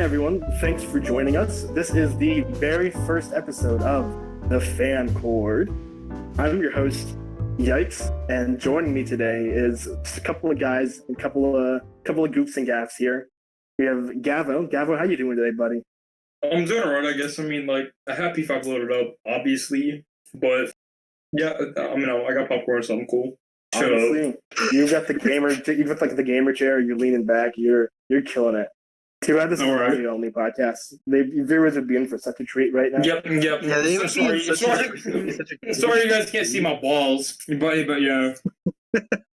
everyone. Thanks for joining us. This is the very first episode of the PHANCORD. I'm your host, Yikes, and joining me today is just a couple of guys, a couple of goofs and gaffs here. We have Gavo. Gavo, how you doing today, buddy? I'm doing alright, I guess. I mean, like, I have P5 loaded up, obviously, but yeah, I got popcorn, so I'm cool. Honestly, you've got the gamer chair. You're leaning back. You're killing it. Too bad this is an audio-only podcast. Viewers would be in for such a treat right now. Yep. Yeah, sorry you guys can't see my balls, but yeah.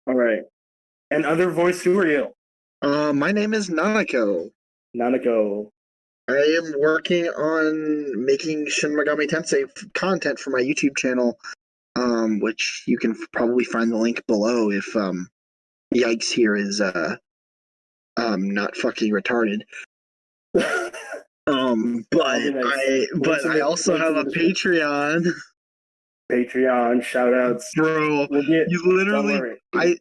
All right. And other voice, who are you? My name is Nanako. Nanako. I am working on making Shin Megami Tensei content for my YouTube channel, which you can probably find the link below if Yikes here is not fucking retarded. But I also have a Patreon. Patreon shout outs. Bro, you literally I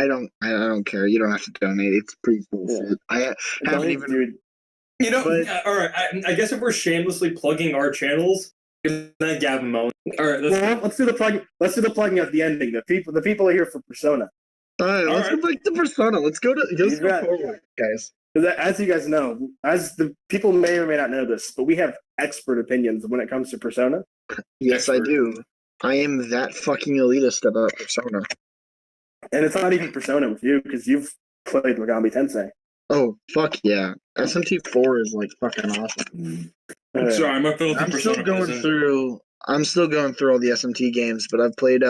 don't care. You don't have to donate. It's pretty bullshit. I haven't even dude. You know, alright, I guess if we're shamelessly plugging our channels, then Gav I. Alright, let's do the plug. Let's do the plugging at the ending. The people are here for Persona. Alright, let's go back to Persona. Let's go forward, guys. As you guys know, as the people may or may not know this, but we have expert opinions when it comes to Persona. Yes, I do. I am that fucking elitist about Persona. And it's not even Persona with you, because you've played Megami Tensei. Oh, fuck yeah. SMT4 is, like, fucking awesome. I'm sorry, I'm still going through all the SMT games, but I've played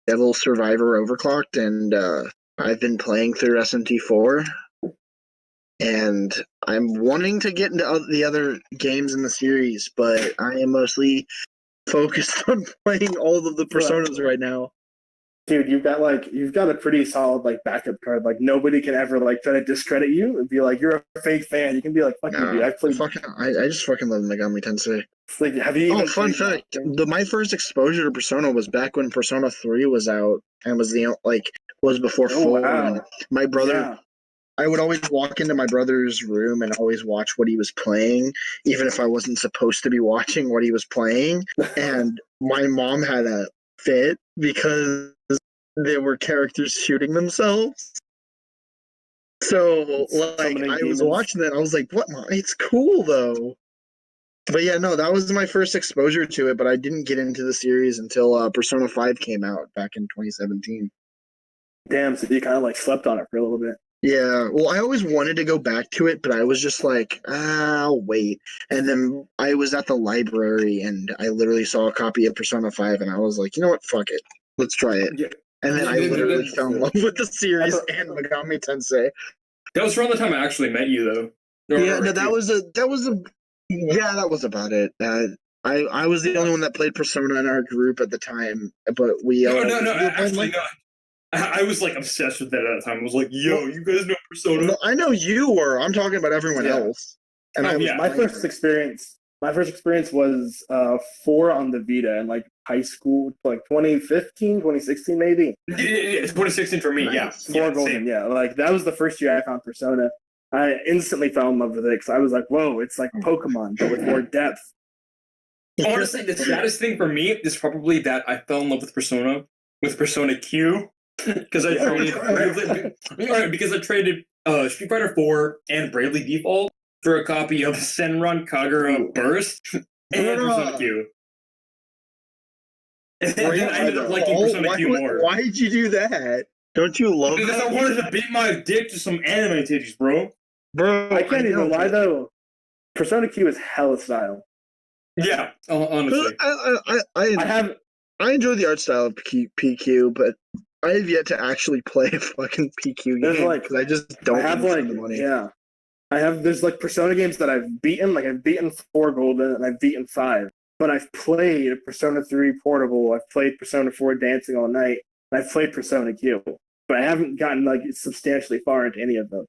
Devil Survivor Overclocked, and I've been playing through SMT4, and I'm wanting to get into the other games in the series, but I am mostly focused on playing all of the Personas right now. Dude, you've got a pretty solid backup card. Nobody can ever try to discredit you and be like, you're a fake fan. You can be like, fuck you, dude. I just fucking love Megami Tensei. Have you? Oh, fun fact! My first exposure to Persona was back when Persona 3 was out, and was before 4. Wow. My brother, I would always walk into my brother's room and always watch what he was playing, even if I wasn't supposed to be watching what he was playing. And my mom had a fit because there were characters shooting themselves. So, I was watching that, and I was like, what? It's cool, though. But yeah, no, that was my first exposure to it, but I didn't get into the series until Persona 5 came out back in 2017. Damn, so you kind of slept on it for a little bit. Yeah, well, I always wanted to go back to it, but I was just like, I'll wait. And then I was at the library, and I literally saw a copy of Persona 5, and I was like, you know what, fuck it. Let's try it. Yeah. And then I literally fell in love with the series and Megami Tensei. That was around the time I actually met you, though. That was about it. I was the only one that played Persona in our group at the time, but I was obsessed with that at the time. I was like, yo, you guys know Persona? No, I know you were. I'm talking about everyone else. And my first experience was 4 on the Vita in high school, 2015, 2016 maybe. Yeah, it's 2016 for me. Nice. 4 golden. Yeah, that was the first year I found Persona. I instantly fell in love with it because I was like, whoa, it's like Pokemon, but with more depth. Honestly, the saddest thing for me is probably that I fell in love with Persona Q. Because I traded Street Fighter 4 and Bravely Default for a copy of Senran Kagura Burst and Persona Q. And then I ended up liking Persona Q more. Why did you do that? Don't you love Because I wanted to beat my dick to some anime titties, bro. Bro, I can't even lie though. Persona Q is hella style. Yeah, honestly. I enjoy the art style of PQ, but I have yet to actually play a fucking PQ game because I just don't have the money. Yeah, there's Persona games that I've beaten. I've beaten 4 golden and I've beaten 5. But I've played Persona 3 Portable. I've played Persona 4 Dancing All Night. And I've played Persona Q. But I haven't gotten substantially far into any of them.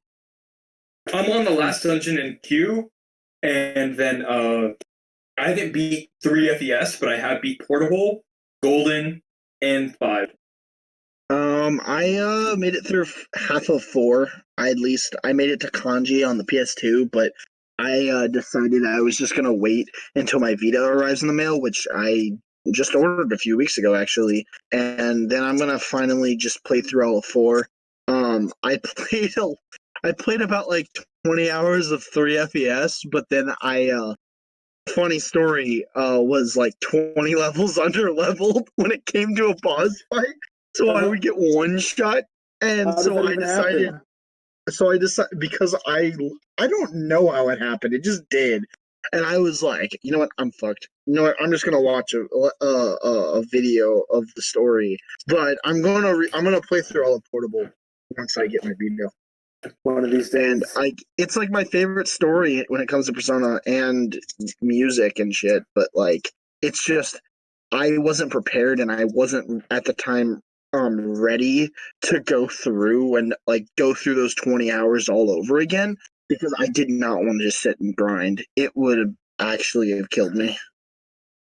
I'm on the last dungeon in Q, and then I haven't beat 3 FES, but I have beat Portable, Golden, and 5. I made it through half of 4. I made it to kanji on the PS2, but I decided I was just gonna wait until my Vita arrives in the mail, which I just ordered a few weeks ago actually, and then I'm gonna finally just play through all of 4. I played about like 20 hours of 3 FES, but then funny story, was like 20 levels under leveled when it came to a boss fight. So I would get one shot, and How does that even happen? I decided because I don't know how it happened. It just did, and I was like, you know what, I'm fucked. You know what, I'm just gonna watch a video of the story, but I'm gonna play through all of Portable once I get my video. One of these And days. it's like my favorite story when it comes to Persona and music and shit, but like it's just I wasn't prepared and I wasn't at the time ready to go through and like go through those 20 hours all over again because I did not want to just sit and grind. It would have actually have killed me.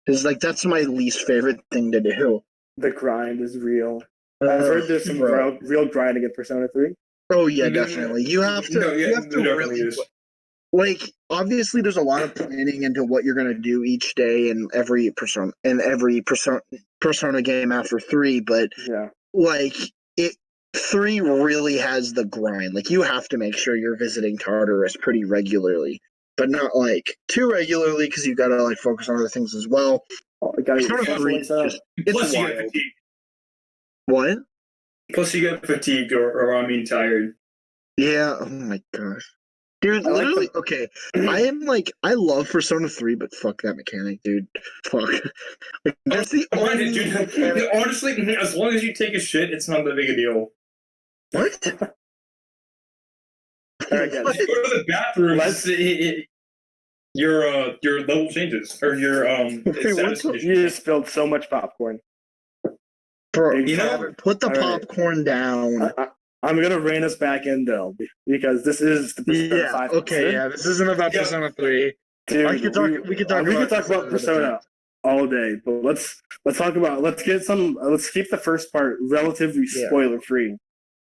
Cuz like that's my least favorite thing to do. The grind is real. I've heard there's some Bro. real grinding in Persona 3. Oh yeah, definitely. You have to No, yeah, you have to there definitely really is. like obviously there's a lot of planning into what you're gonna do each day in every persona game after 3, but Yeah. like it 3 really has the grind. Like you have to make sure you're visiting Tartarus pretty regularly, but not like too regularly because you gotta like focus on other things as well. Oh, I gotta get Persona your 3 social is links up. just it's Plus, you get wild. fatigued. What? Plus, you get fatigued, or I mean, tired. Yeah, oh my gosh. Dude, I like literally, okay. I am like, I love Persona 3, but fuck that mechanic, dude. Fuck. Like, that's the only Dude, mechanic. honestly, as long as you take a shit, it's not that big a deal. What? All right, guys. What? If you go to the bathroom, Let's- your level changes or your Wait, status you condition. just spilled so much popcorn. Bro, You know, put the all right. popcorn down. I'm gonna rein us back in though, because this is the Persona Yeah, 5 okay, episode. yeah, this isn't about Yeah. Persona 3. Dude, we could talk about Persona all day, but let's keep the first part relatively Yeah. spoiler free.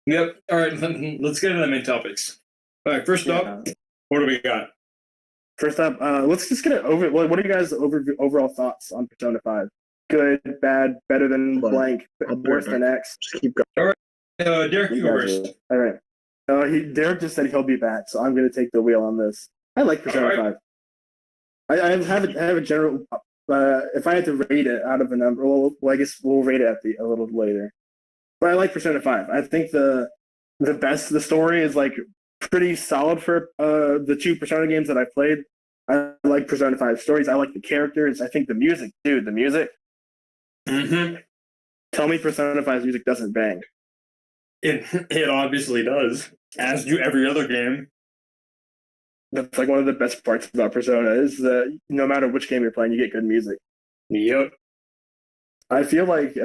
Yep. All right, let's get into the main topics. All right, first up, what do we got? First up, let's just get it over. What are you guys' overall thoughts on Persona 5? Good, bad, better than Hold on. blank, I'll be worse right than X? Just keep going. Derek, you go first. All right. Derek just said he'll be back, so I'm going to take the wheel on this. I like Persona 5. I have a general. If I had to rate it out of a number, well, I guess we'll rate it a little later. But I like Persona 5. I think the story is like pretty solid for the 2 Persona games that I played. I like Persona 5 stories. I like the characters. I think the music, dude, the music. Mm-hmm. Tell me Persona 5's music doesn't bang. It obviously does, as do every other game. That's like one of the best parts about Persona is that no matter which game you're playing, you get good music. Yep. I feel like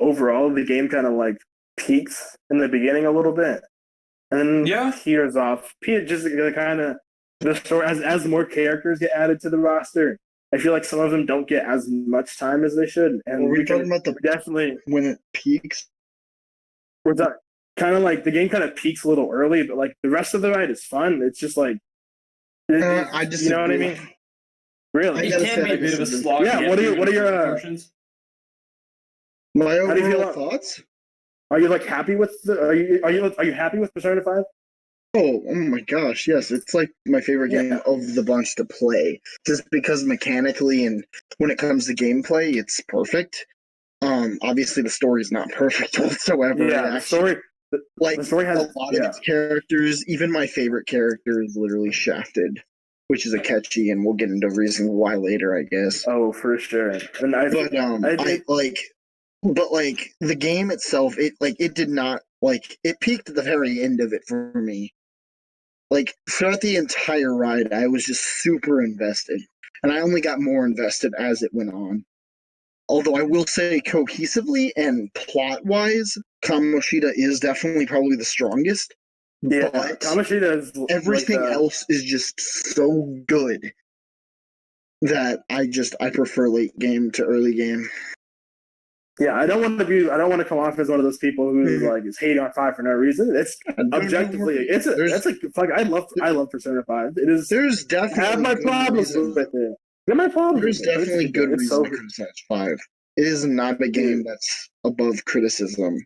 overall the game kind of like peaks in the beginning a little bit, and then teeters off. Just kind of the story as more characters get added to the roster. I feel like some of them don't get as much time as they should, and we're talking about definitely when it peaks. We're done. Kind of like the game kind of peaks a little early, but like the rest of the ride is fun. It's just like I just you know what I mean. Really, it can be a bit of a slog. Yeah. What are your my how do you overall feel thoughts? Are you like happy with are you happy with Persona 5? Oh my gosh, yes. It's like my favorite game of the bunch to play. Just because mechanically and when it comes to gameplay, it's perfect. Obviously the story is not perfect whatsoever. Yeah, the story has a lot of its characters, even my favorite character is literally shafted, which is a catchy, and we'll get into reason why later, I guess. Oh, for sure. And but the game itself, it did not it peaked at the very end of it for me. Like throughout the entire ride, I was just super invested, and I only got more invested as it went on. Although I will say, cohesively and plot-wise, Kamoshida is definitely probably the strongest. Yeah, but Kamoshida is everything else is just so good that I prefer late game to early game. Yeah, I don't want to come off as one of those people who like is hating on 5 for no reason. It's objectively, that's like fuck. I love Persona 5. It is. There's I definitely have my problems with it. I have my problems. There's with it, but definitely it's good it's reason so, to criticize 5. It is not a game that's above criticism,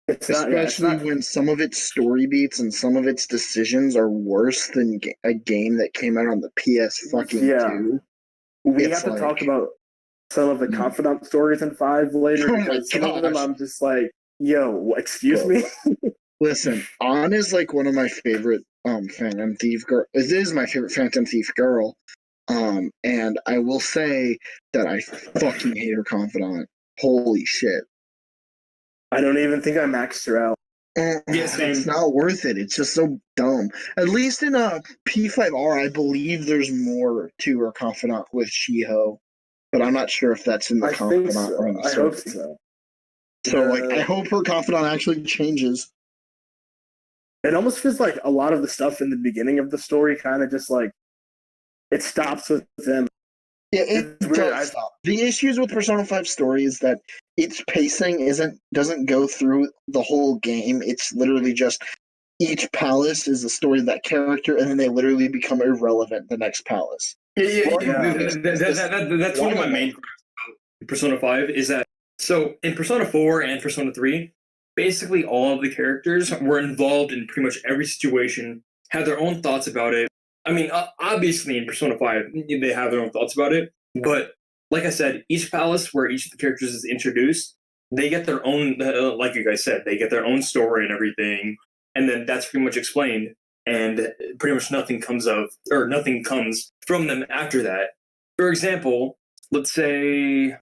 it's not, especially when some of its story beats and some of its decisions are worse than a game that came out on the PS fucking Yeah. 2. We It's have to like- talk about some of the confidant stories in 5 later Oh my because some of them gosh. I'm just like, yo, excuse me. Listen, Ann is like one of my favorite Phantom Thief girl. It is my favorite Phantom Thief girl. And I will say that I fucking hate her confidant. Holy shit. I don't even think I maxed her out. Yeah, same. It's not worth it. It's just so dumb. At least in a P5R, I believe there's more to her confidant with Shiho, but I'm not sure if that's in the I think confidant so. or in the I story. hope so. So, like, I hope her confidant actually changes. It almost feels like a lot of the stuff in the beginning of the story kind of just like it stops with them. Yeah, it It's weird. does stop. The issues with Persona 5 story is that its pacing doesn't go through the whole game. It's literally just each palace is a story of that character, and then they literally become irrelevant the next palace. Yeah. Yeah. That's one of my main gripes about Persona 5 is that so in Persona 4 and Persona 3, basically all of the characters were involved in pretty much every situation, had their own thoughts about it. I mean, obviously in Persona 5, they have their own thoughts about it, but like I said, each palace where each of the characters is introduced, they get their own, like you guys said, they get their own story and everything, and then that's pretty much explained, and pretty much nothing comes from them after that. For example, let's say,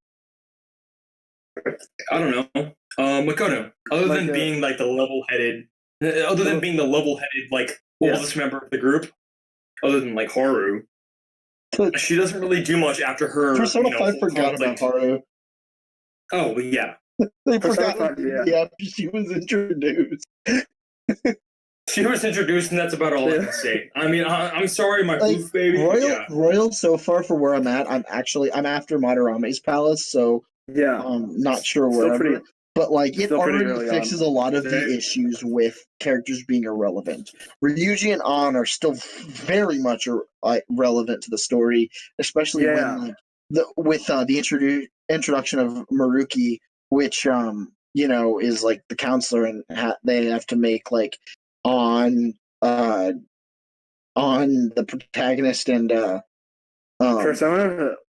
I don't know, Makoto, other Like than being like the level-headed, like oldest member of the group, other than like Haru, she doesn't really do much after her. Persona 5 forgot about Haru. Oh, yeah. They Persona forgot 5, yeah. after she was introduced. She was introduced, and that's about all I can say. I mean, I'm sorry, my Like, poof baby. Royal, so far for where I'm at, I'm after Madarame's palace, so Yeah. not sure Still wherever. But like it still pretty already early fixes on. a lot of the Same. issues with characters being irrelevant. Ryuji and An are still very much relevant to the story, especially when like the introduction of Maruki, which is like the counselor, and they have to make like on the protagonist and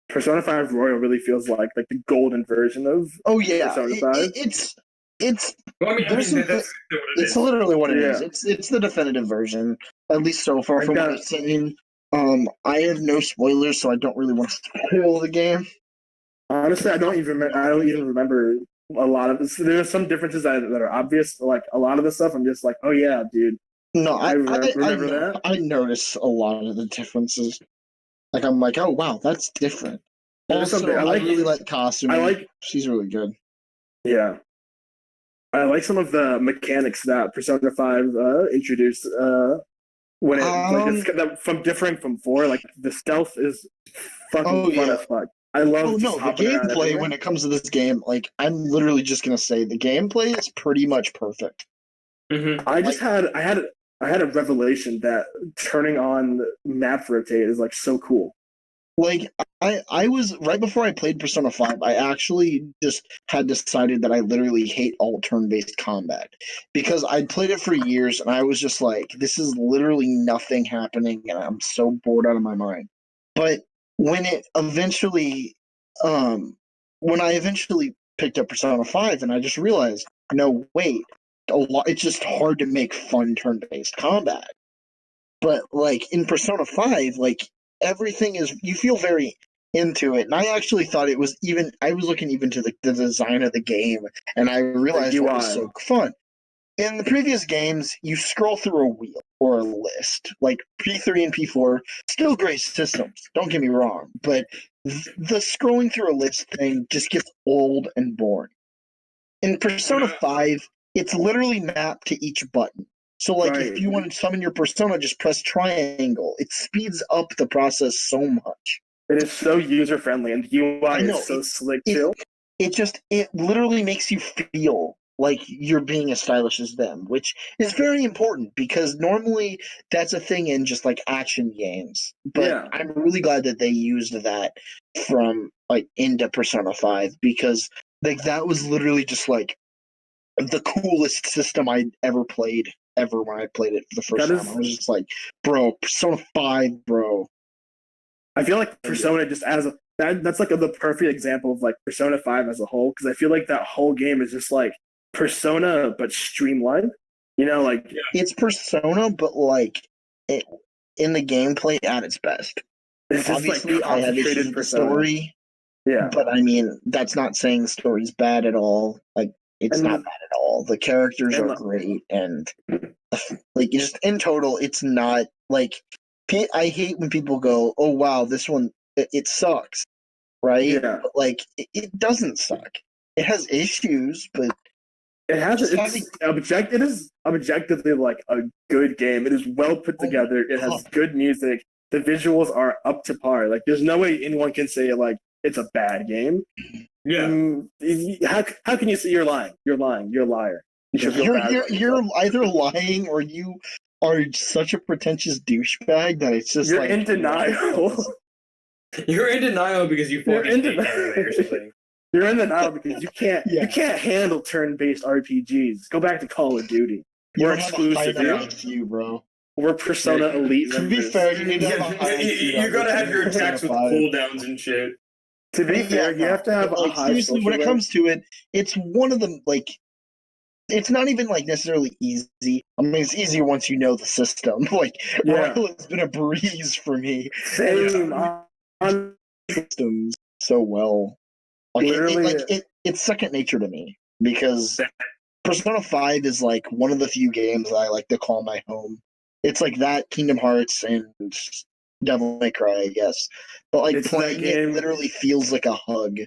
Persona 5 Royal really feels like the golden version of Persona 5. It's Well, I mean, there's that's what it it's is. literally what it Yeah. is. It's the definitive version, at least so far from what I've seen. I have no spoilers, so I don't really want to spoil the game. Honestly, I don't even remember a lot of this. There's some differences that are obvious. Like a lot of the stuff, I'm just like, oh yeah, dude. No, I remember that. I notice a lot of the differences. Like I'm like, oh wow, that's different. There's Also, something I really like Kasumi. She's really good. Yeah. I like some of the mechanics that Persona 5 introduced when it's from differing from 4. Like the stealth is fucking fun as fuck. I love. Oh no, the gameplay when it comes to this game, like I'm literally just gonna say the gameplay is pretty much perfect. Mm-hmm. I had a revelation that turning on map rotate is like so cool. Like I was right before I played Persona 5, I actually just had decided that I literally hate all turn-based combat because I'd played it for years and I was just like, this is literally nothing happening and I'm so bored out of my mind. But when it eventually when I eventually picked up Persona 5 and I just realized, no, wait, it's just hard to make fun turn-based combat. But like in Persona 5, like everything is, you feel very into it. And I actually thought it was even, I was looking even to the design of the game and I realized it was so fun. In the previous games, you scroll through a wheel or a list, like P3 and P4, still great systems, don't get me wrong, but the scrolling through a list thing just gets old and boring. In Persona 5, it's literally mapped to each button. So, like, if you want to summon your persona, just press triangle. It speeds up the process so much. It is so user-friendly, and the UI is so slick, too. it literally makes you feel like you're being as stylish as them, which is very important because normally that's a thing in just like action games. But Yeah. I'm really glad that they used that from like into Persona 5 because like that was literally just like the coolest system I'd ever played ever when I played it for the first That time. is- I was just like, bro, Persona 5, bro. I feel like Persona just that's like the perfect example of like Persona 5 as a whole, because I feel like that whole game is just like Persona but streamlined. You know, like It's Persona, but like it in the gameplay at its best. it's just Obviously, like I have issues concentrated with the Persona. story, Yeah. but I mean, that's not saying the story's bad at all. Like, it's And- not bad at all. The characters and are like- great, and like, just in total, it's not like I hate when people go, "Oh wow, this one it sucks," right? Yeah. But like, it doesn't suck. It has issues, but It has Just it is objectively like a good game. It is well put Oh my together. It has God. good music. The visuals are up to par. Like there's no way anyone can say like it's a bad game. Yeah. How can you say you're lying? You're lying. You're a liar. You should feel bad about you're yourself. either lying or you are such a pretentious douchebag that it's just You're like in denial. You're in denial because you You're fucking in hate anime or something. You're in denial because you can't handle turn-based RPGs. Go back to Call of Duty. You We're don't have a high exclusive. enough IQ, bro. We're Persona Elite To be members. fair, you need to have a high Yeah, IQ. you gotta have your attacks with cooldowns and shit. To be fair, you have to have a high seriously, when it social comes to it, it's one of the like. It's not even like necessarily easy. I mean, it's easier once you know the system. Like Yeah. Royal has been a breeze for me. Same. On Systems so well. Like Literally- it's second nature to me because Persona 5 is like one of the few games that I like to call my home. It's like that, Kingdom Hearts, and Devil May Cry, I guess. But like It's that playing game- it literally feels like a hug.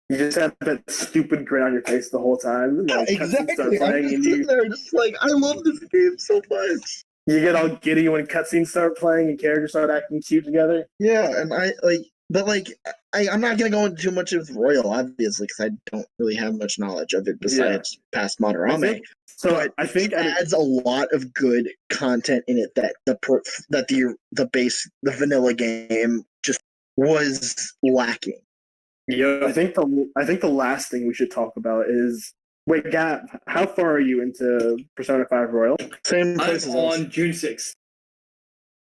You just have that stupid grin on your face the whole time. Like, cutscenes start I'm playing just and sitting there just like, I love this game so much. you get all giddy when cutscenes start playing and characters start acting cute together. Yeah, and I'm not gonna go into too much of Royal, obviously, because I don't really have much knowledge of it besides past Madarame. I think it adds a lot of good content in it that the vanilla game just was lacking. Yeah. I think the last thing we should talk about is Gav, how far are you into Persona 5 Royal? Same I'm place as us. on June 6th.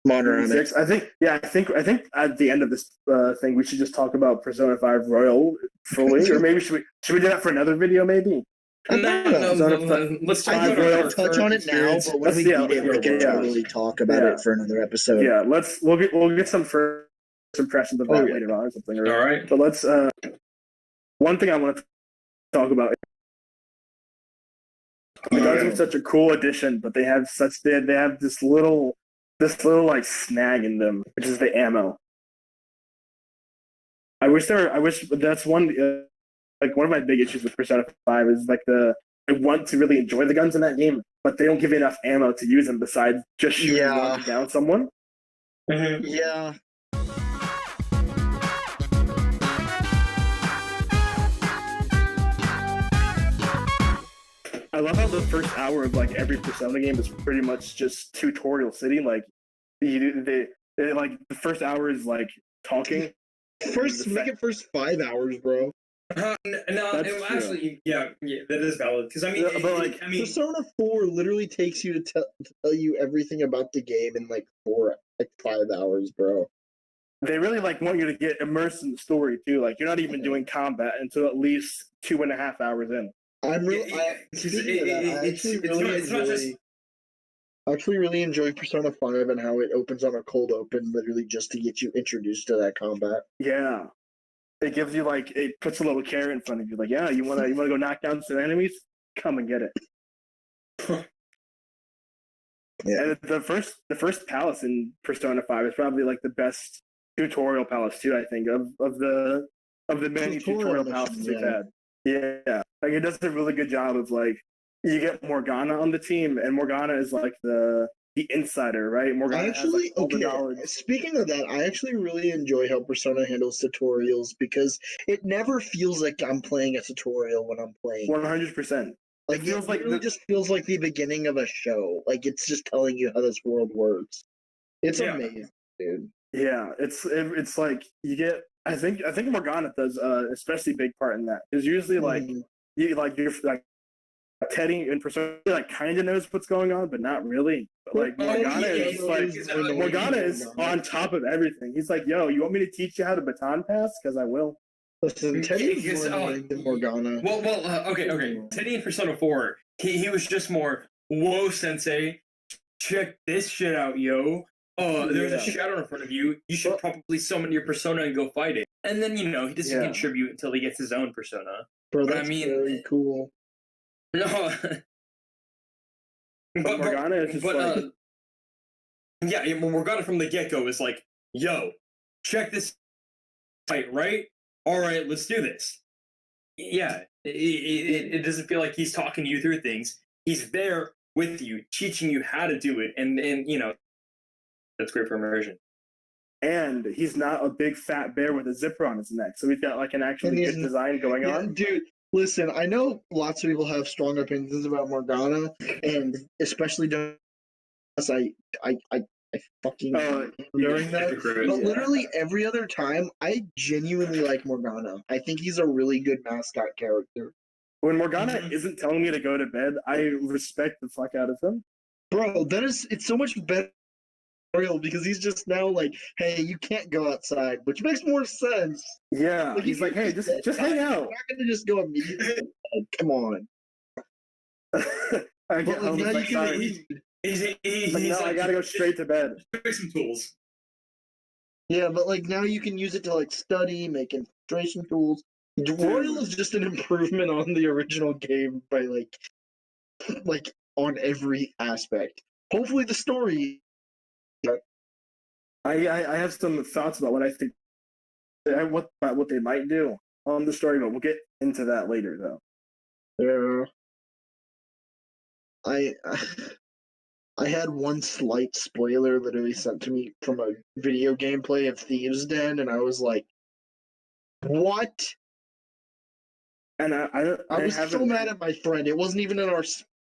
Madarame. 6? I think at the end of this thing we should just talk about Persona 5 Royal fully, or maybe should we do that for another video? Maybe. I don't know. Let's talk I about think our we'll touch current on it now, experience. but when we Let's- beat it, we can yeah. totally talk about Yeah. it for another episode. Yeah, we'll get some first impressions of that yeah. later on or something. All right. But let's one thing I want to talk about. The guns are such a cool addition, but they have this little like snag in them, which is the ammo. I wish that's one like one of my big issues with Persona 5 is like I want to really enjoy the guns in that game, but they don't give you enough ammo to use them besides just shooting one down someone. Mhm. Yeah. I love how the first hour of like every Persona game is pretty much just tutorial city. Like they like the first hour is like talking. Make it first 5 hours, bro. No, That's true. actually, yeah, that is valid. Because I mean, Yeah, but, like, Persona 4 literally takes you to tell you everything about the game in like 5 hours, bro. They really like want you to get immersed in the story too. Like you're not even doing combat until at least 2.5 hours in. I actually really enjoy Persona 5 and how it opens on a cold open, literally just to get you introduced to that combat. Yeah, it gives you like it puts a little carrot in front of you. Like, yeah, you wanna go knock down some enemies? Come and get it. Yeah. And the first palace in Persona 5 is probably like the best tutorial palace too. I think of the many tutorial palaces we've had. Yeah, like it does a really good job of like you get Morgana on the team, and Morgana is like the the insider, right? Morgana I actually, has like all the okay, knowledge. speaking of that, I actually really enjoy how Persona handles tutorials because it never feels like I'm playing a tutorial when I'm playing. 100%. Like, It feels like literally just feels like the beginning of a show. Like, it's just telling you how this world works. It's Yeah. amazing, dude. yeah, it's like you get. I think Morgana does especially big part in that because usually like Mhm. you're like Teddy in Persona like kind of knows what's going on, but not really. But, like Oh, Morgana yeah, is just like he's Morgana is on top of everything. He's like, yo, you want me to teach you how to baton pass? Because I will. Listen, Teddy is Because, more annoying than Morgana. Okay. Teddy in Persona 4, he was just more, whoa, sensei, check this shit out, yo. There's a Yeah. shadow in front of you. You should probably summon your persona and go fight it. And then, you know, he doesn't Yeah. contribute until he gets his own persona. Bro, But I that's mean, very cool. no. But Morgana is just like yeah, Morgana from the get-go is like, yo, check this fight, right? All right, let's do this. Yeah, it doesn't feel like he's talking you through things. He's there with you, teaching you how to do it, and you know, that's great for immersion. and he's not a big fat bear with a zipper on his neck, so he's got like an actually good design going Yeah, on. dude, listen, I know lots of people have strong opinions about Morgana, and especially I fucking during that. But literally every other time, I genuinely like Morgana. I think he's a really good mascot character. When Morgana isn't telling me to go to bed, I respect the fuck out of him. Bro, it's so much better because he's just now like, hey, you can't go outside, which makes more sense. Yeah, Like, he's like, hey, just hang out. You're not gonna just go immediately. Come on. I get But like home, now it's you like, can sorry. read. He's Like, no, I gotta go straight to bed. Pick some tools. Yeah, but like now you can use it to like study, make infiltration tools. Royal is just an improvement on the original game by like on every aspect. Hopefully the story. I have some thoughts about what I think, about what they might do on the story, but we'll get into that later, though. Yeah. I had one slight spoiler literally sent to me from a video gameplay of Thieves Den, and I was like, "What?" And I was so mad at my friend. It wasn't even in our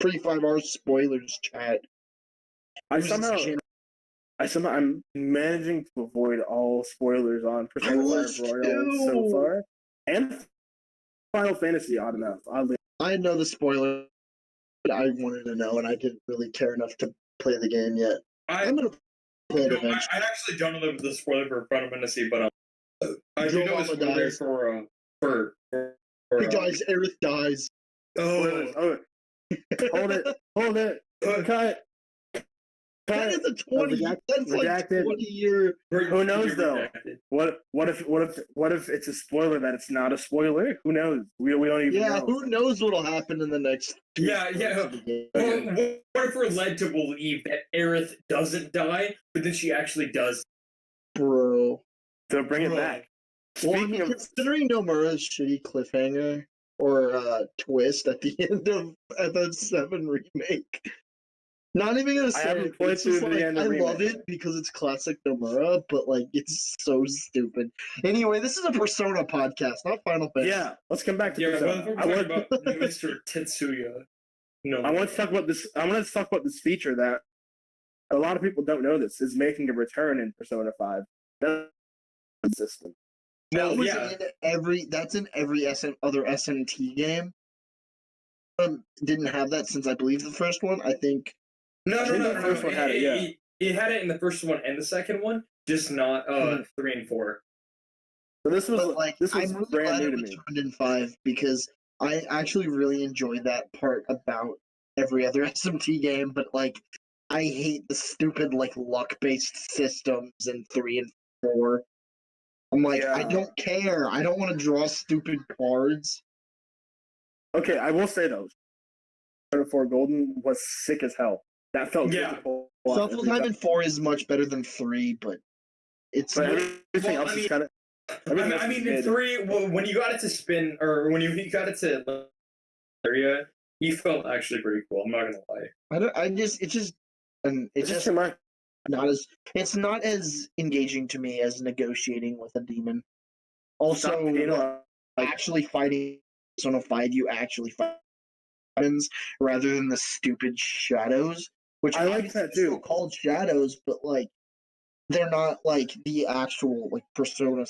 pre-5 hour spoilers chat. I'm managing to avoid all spoilers on Persona 5 Royal so far, and Final Fantasy, odd enough. Oddly, I know the spoiler, but I wanted to know, and I didn't really care enough to play the game yet. I'm gonna play it eventually. I actually don't know the spoiler for Final Fantasy, but I do know the Mama spoiler dies. for He dies. Aerith dies. spoilers. Oh, hold it, cut. That is a 20. That's like Redacted. 20-year. Who knows though? What if it's a spoiler that it's not a spoiler? Who knows? We don't even know. Who knows what'll happen in the next? Yeah. Well, what if we're led to believe that Aerith doesn't die, but then she actually does? Bro. So bring it back. Speaking of considering Nomura's shitty cliffhanger or twist at the end of Episode 7 remake. Not even gonna say haven't it. played It's just through the like, end of I remake. love it because it's classic Nomura, but like it's so stupid. Anyway, this is a Persona podcast, not Final Fantasy. Yeah, let's come back to Persona. We're talking about Mr. Tetsuya. No, I want to talk about this. I want to talk about this feature that a lot of people don't know. This is making a return in Persona 5. That's the system. That was in every other SMT game. Didn't have that since I believe the first one. I think. No. The first one had it. Yeah, it had it in the first one and the second one, just not 3 and 4. So this was I'm really brand glad new it to me. returned in 5 because I actually really enjoyed that part about every other SMT game, but like I hate the stupid like luck-based systems in 3 and 4. I'm like, I don't care. I don't want to draw stupid cards. Okay, I will say though, Persona 4 Golden was sick as hell. That felt difficult. Shuffle time in 4 is much better than 3, but it's. But everything else is kind of. I mean, in 3, when you got it to spin, or when you got it to area, you felt actually pretty cool. I'm not gonna lie. It just and it's It's just just too much. it's not as engaging to me as negotiating with a demon. Also, Stop being actually fighting Persona 5, you actually fight weapons rather than the stupid shadows, which I like obviously that still too. called shadows, but like they're not like the actual like Persona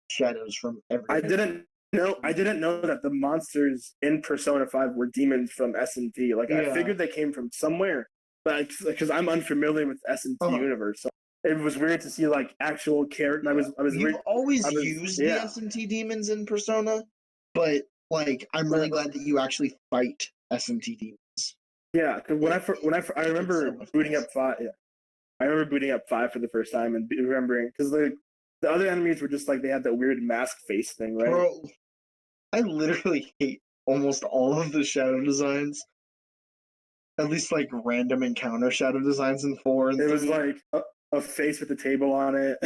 shadows from every. I didn't know that the monsters in Persona 5 were demons from S&T. Like I Yeah. figured they came from somewhere, but because I'm unfamiliar with S&T Uh-huh. universe, so it was weird to see like actual character. You've always I was- used the yeah. SMT demons in Persona, but like I'm really glad that you actually fight SMT demons. Yeah, 'cause I remember so much booting nice. up 5. Yeah, I remember booting up 5 for the first time and remembering because the other enemies were just like they had that weird mask face thing, right? Bro, I literally hate almost all of the shadow designs. At least like random encounter shadow designs in 4 and It 3. was like a face with a table on it.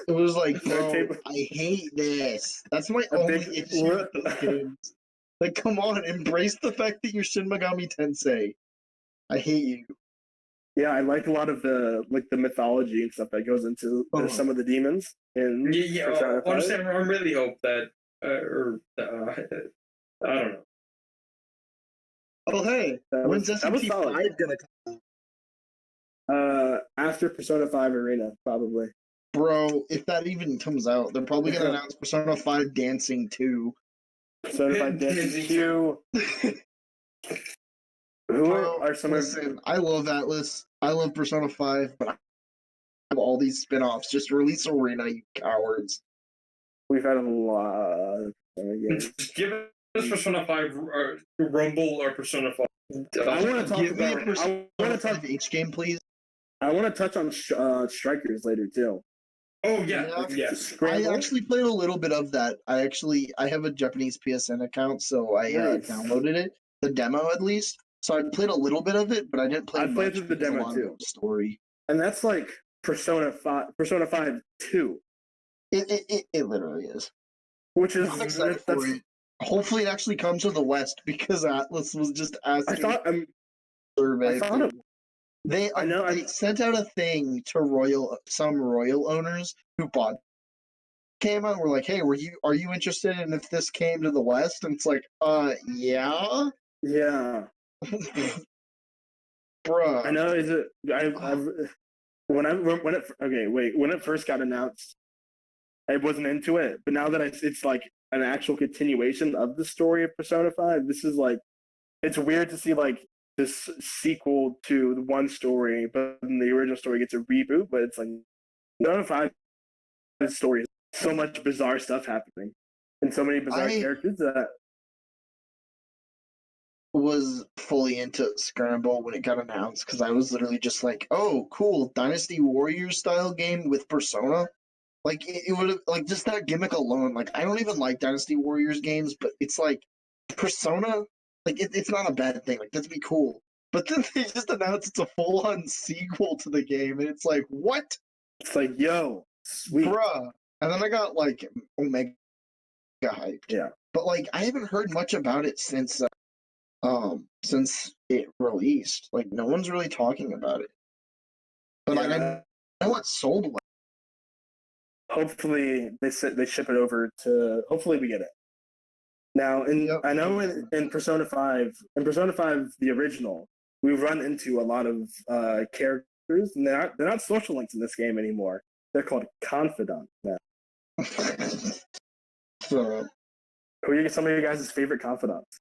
It was like, A bro, table- I hate this. That's my A only big- issue with those games. Like, come on, embrace the fact that you're Shin Megami Tensei. I hate you. Yeah, I like a lot of the mythology and stuff that goes into some of the demons in Yeah. Persona 5. Honestly, I really hope that, I don't know. Oh, hey, when's that was SMT5 solid. gonna come? After Persona 5 Arena, probably. Bro, if that even comes out, they're probably gonna announce Persona 5 Dancing 2. Persona 5 Dancing Q. Who Bro, are some of listen, I love Atlas. I love Persona 5, but I have all these spin-offs. Just release Arena, you cowards. we've had a lot of games. Just give us Persona 5 Rumble or Persona 5. I want to talk Give me a about. Persona I want to talk. 5 H game, please. I want to touch on strikers later too. Oh yeah, Yeah. yeah. I Scramble? actually played a little bit of that. I have a Japanese PSN account, so I Nice. downloaded it, the demo at least. So I played a little bit of it, but I didn't play I much played through the because a demo lot of it too. was story. And that's like Persona 5 2, It literally is. which is I'm excited for it. Hopefully, it actually comes to the West because Atlas was just asking. I thought survey. it, They I know they sent out a thing to some royal owners who bought came out and were like, "Hey, are you interested in if this came to the West?" And it's like, yeah, yeah. bruh. I know. Is it? I've when it first got announced, I wasn't into it. But now that it's like an actual continuation of the story of Persona 5, this is like it's weird to see like this sequel to the one story, but then the original story gets a reboot. But it's like Persona 5 story is so much bizarre stuff happening and so many bizarre characters that was fully into Scramble when it got announced because I was literally just like, "Oh, cool, Dynasty Warriors style game with Persona." Like it would have like just that gimmick alone. Like I don't even like Dynasty Warriors games, but it's like Persona. Like it's not a bad thing. Like that'd be cool. But then they just announced it's a full-on sequel to the game, and it's like, what, it's like, yo, sweet, bruh? And then I got like Omega hyped. Yeah, but like I haven't heard much about it since it released. Like no one's really talking about it. But like I know it's sold well. Hopefully they ship it over to. Hopefully we get it. Now, I know in Persona 5, the original, we run into a lot of characters, and they're not social links in this game anymore. They're called confidants now. So, who are some of your guys' favorite confidants?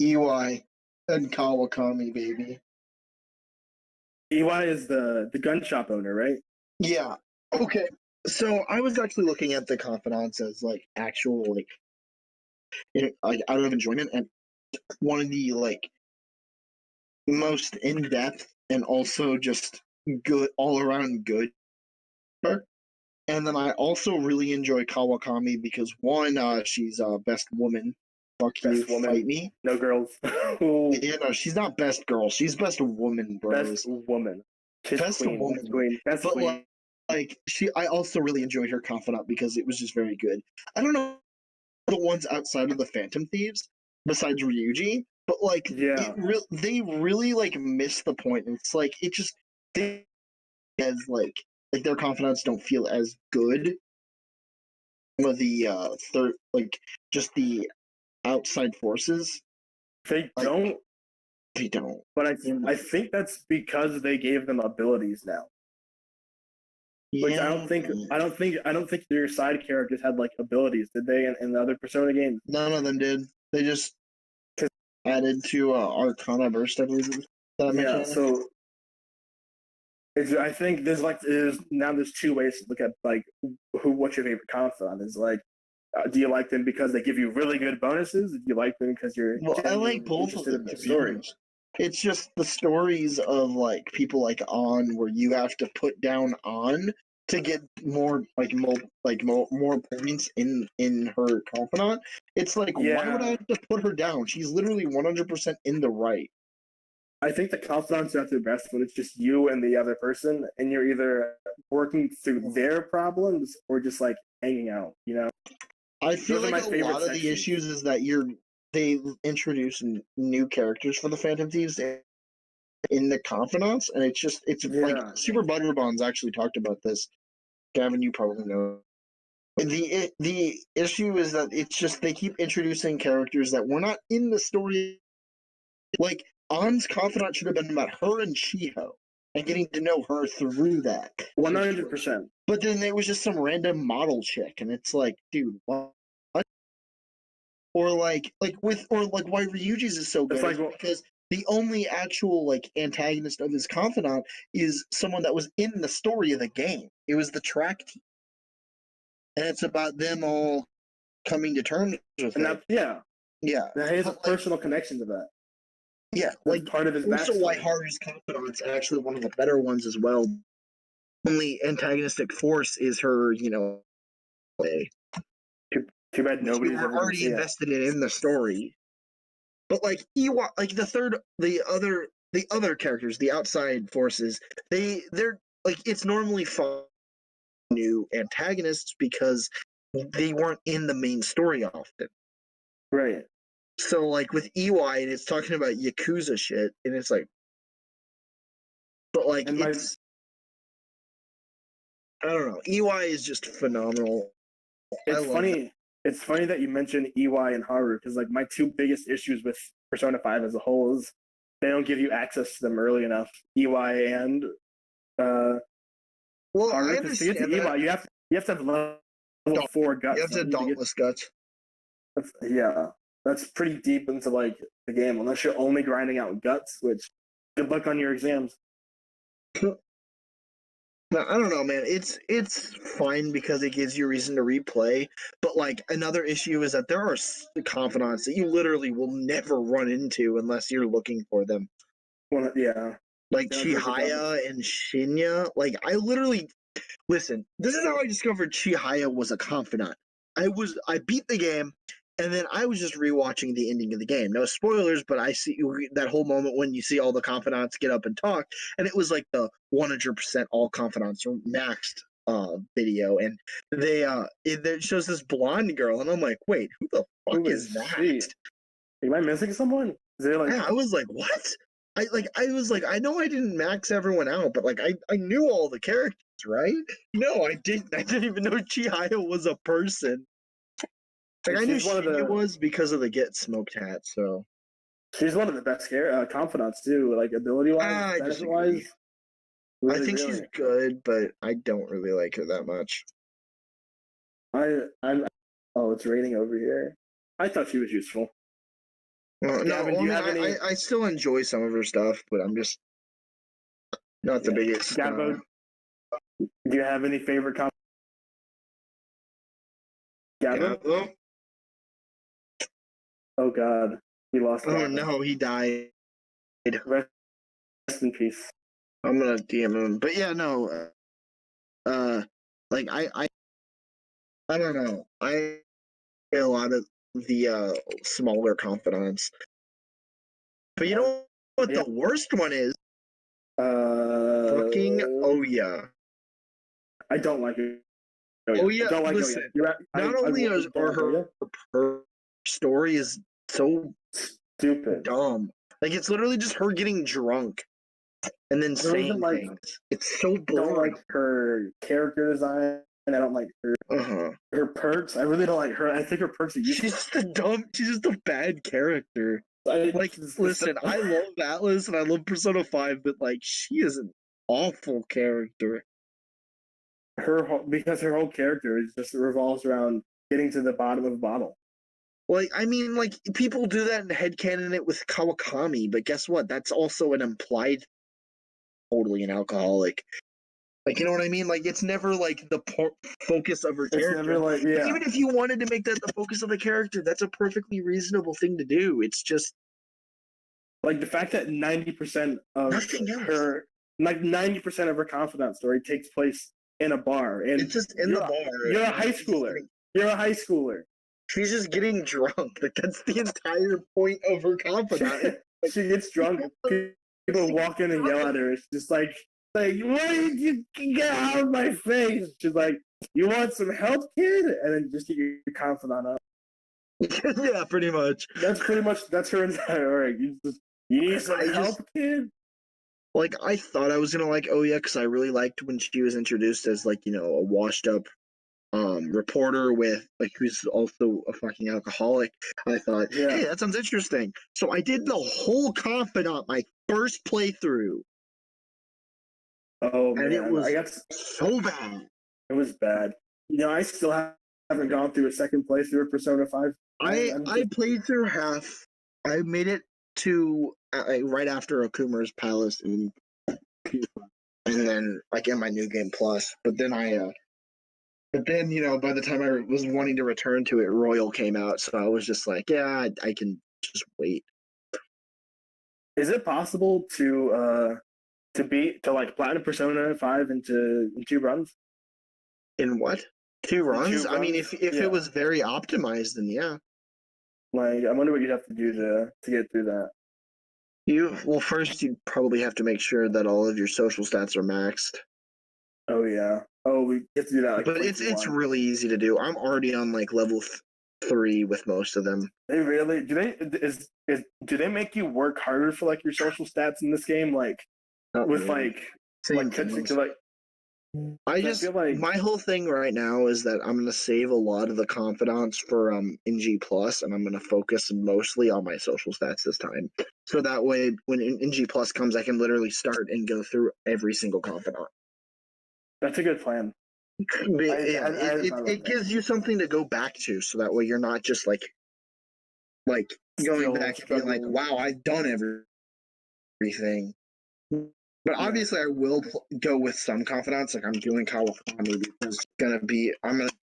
EY and Kawakami, baby. EY is the gun shop owner, right? Yeah. Okay. So I was actually looking at the confidants as like actual like out of enjoyment, and one of the like most in depth and also just good all around good. And then I also really enjoy Kawakami because one, she's best woman. Fuck best you, woman. Fight me. No girls. Yeah, no, she's not best girl. She's best woman, bro. Best woman. She's best queen. woman. Queen. Best but queen. I also really enjoyed her confidant because it was just very good. I don't know the ones outside of the Phantom Thieves besides Ryuji, but like Yeah. they really like miss the point. It's like it just they as like their confidants don't feel as good. Some of the third like just the outside forces They like don't, they don't. but I think that's because they gave them abilities now. Which Yeah, I don't think their side characters had like abilities, did they? In the other Persona games, none of them did. They just added to Arcana Burst, I believe. That yeah. mechanic. So I think there's two ways to look at like what's your favorite confidant is like. Do you like them because they give you really good bonuses? Do you like them because you're Well, I like genuinely both of interested them in the to be story? honest. It's just the stories of like people like On, where you have to put down On to get more more points in her confidant. It's like, why would I Yeah, have to put her down? She's literally 100% in the right. I think the confidants are at their best when it's just you and the other person, and you're either working through their problems or just like hanging out. You know, I feel those are like my a favorite lot of the sections. issues is that they introduce new characters for the Phantom Thieves in the confidants, and it's like Yeah, Super Butterbonds actually talked about this. Gavin, you probably know. The issue is that it's just they keep introducing characters that were not in the story. Like An's confidant should have been about her and Shiho and getting to know her through that 100%. But then it was just some random model chick, and it's like, dude, what? Or like why Ryuji's is so It's good like, is well, because the only actual like antagonist of his confidant is someone that was in the story of the game. It was the track team, and it's about them all coming to terms with and it. that yeah, Yeah, that has a but like personal connection to that. yeah, That's like part of his also why backstory. Haru's confidant's actually one of the better ones as well. Only antagonistic force is her, way. Too bad Which we nobody's were ever going to already see it. invested in the story. But like Ewok, like the other characters, the outside forces, they're like it's normally fun new antagonists because they weren't in the main story often. Right. So like with EY, it's talking about Yakuza shit, and it's like, but like And my I don't know. EY is just phenomenal. I it's love that. funny. It's funny that you mentioned EY and Haru because like my two biggest issues with Persona 5 as a whole is they don't give you access to them early enough. EY and uh, Well, Haru I because to get to understand that. EY you have to have level 4 You guts. have to To get, dauntless guts. yeah, that's pretty deep into like the game unless you're only grinding out guts. Which good luck on your exams. No, I don't know, man. It's fine because it gives you a reason to replay. But like another issue is that there are confidants that you literally will never run into unless you're looking for them. Well, yeah, Like there's a couple. Chihaya and Shinya. Like I literally listen. This is how I discovered Chihaya was a confidant. I beat the game, and then I was just rewatching the ending of the game. No spoilers, but I see that whole moment when you see all the confidants get up and talk, and it was like the 100% all confidants maxed video, and it shows this blonde girl, and I'm like, wait, who the fuck Who is is that? she? Am I missing someone? Is there like Yeah, I was like, what? I was like, I know I didn't max everyone out, but like I knew all the characters, right? No, I didn't. I didn't even know Chihaya was a person. Like I knew she's one of Shinya the was because of the Get Smoked hat. So she's one of the best confidants too, like ability wise, I benefit disagree. wise. I Really, think she's really. good, but I don't really like her that much. I'm oh, it's raining over here. I thought she was useful. No, Gavin, well, do I you mean, have any I still enjoy some of her stuff, but I'm just not the yeah. biggest. Gavin, do you have any favorite Gavin? Gabo? Oh god. We lost Oh Gavin. no, he died. Rest in peace. I'm gonna DM him, but yeah, no. Like I don't know. I get a lot of the smaller confidants, but you know what Yeah. the worst one is? Fucking Uh Oya. I don't like it. Oh yeah. Oh I yeah, don't like oh yeah. listen. You're right. Not I only don't are like oh yeah. her story is so stupid. dumb. Like it's literally just her getting drunk and then Don't even saying like- things. It's so I don't boring. like her character design, and I don't like Uh-huh. her perks. I really don't like her. I think her perks are useless. She's just a dumb. She's just a bad character. Like, listen, I love Atlas and I love Persona 5, but like, she is an awful character. because her whole character is just revolves around getting to the bottom of a bottle. Like, I mean, like, people do that in headcanon it with Kawakami, but guess what? That's also an implied totally an alcoholic. Like, you know what I mean? Like, it's never like the focus of her It's character. never like But yeah. even if you wanted to make that the focus of the character, that's a perfectly reasonable thing to do. It's just Like the fact that 90% of Nothing else. her, like 90% of her confidant story takes place in a bar, and it's just in the you're- bar. you're a and high she's schooler. getting- You're a high schooler. She's just getting drunk. Like that's the entire point of her confidant. She gets drunk. People walk in and yell at her. It's just like, what did you get out of my face? She's like, you want some help, kid? And then just get your confidant up. Yeah, pretty much. That's her entire arc. You need some help, kid? Like I thought I was gonna like Oya because I really liked when she was introduced as like, you know, a washed up reporter with like who's also a fucking alcoholic. I thought, Yeah. hey, that sounds interesting. So I did the whole confidant my first playthrough. Oh, And man. it was I got so bad. It was bad. You know, I still haven't gone through a second playthrough of Persona 5. I played through half. I made it to right after Akuma's Palace in P5, and then like in my new game plus. But then you know, by the time I was wanting to return to it, Royal came out, so I was just like, yeah, I can just wait. Is it possible to like platinum Persona 5 in 2 runs? In what? 2 runs? I mean, if Yeah. it was very optimized, then yeah. Like, I wonder what you'd have to do to get through that. First you'd probably have to make sure that all of your social stats are maxed. Oh yeah. Oh, we get to do that. Like, But it's 21. really easy to do. I'm already on like level 3 with most of them. They really do they make you work harder for like your social stats in this game? Like Not with really. Same like catching things. to like. I feel like my whole thing right now is that I'm gonna save a lot of the confidants for NG Plus, and I'm gonna focus mostly on my social stats this time. So that way, when NG Plus comes, I can literally start and go through every single confidant. that's a good plan. It gives you something to go back to, so that way you're not just like going Still back and being like, struggling. "Wow, I've done everything." But obviously, I will go with some confidence. Like I'm doing Kawakami because it's gonna be.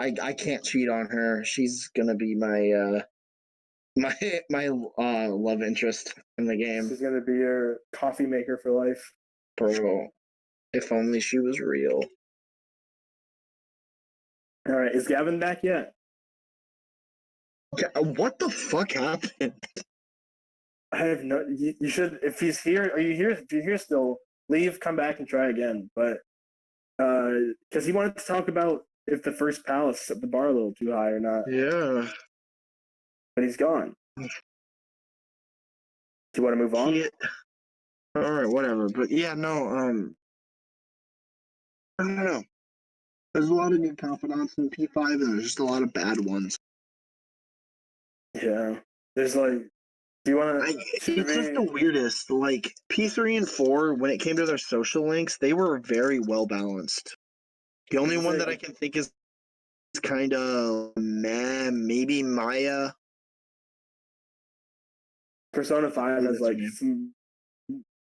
I can't cheat on her. She's gonna be my my love interest in the game. She's gonna be your coffee maker for life. Bro, if only she was real. All right, is Gavin back yet? Okay, what the fuck happened? I have no. You should, if he's here. Are you here? If you're here still, leave, come back, and try again. But because he wanted to talk about if the first palace set the bar a little too high or not. Yeah. But he's gone. Do you want to move on? All right, whatever. But yeah, no. I don't know. There's a lot of good confidants in P5, and there's just a lot of bad ones. Yeah. There's like. Do you want to? It's just the weirdest. Like P3 and 4, when it came to their social links, they were very well balanced. The only one that I can think is kind of maybe Maya. Persona 5 has like some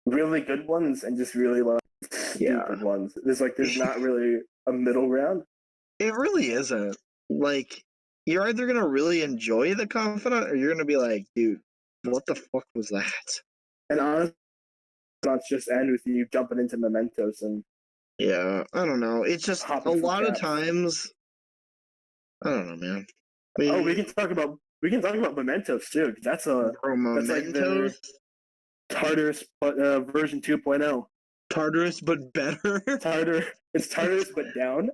really good ones and just really like stupid ones. There's not really a middle ground. It really isn't. Like you're either gonna really enjoy the confidant or you're gonna be like, dude, what the fuck was that? And honestly, not just end with you jumping into mementos and yeah, I don't know. It's just a lot of times. I don't know, man. We can talk about mementos too. That's like the Tartarus, version 2.0. Tartarus, but better. It's Tartarus, but down.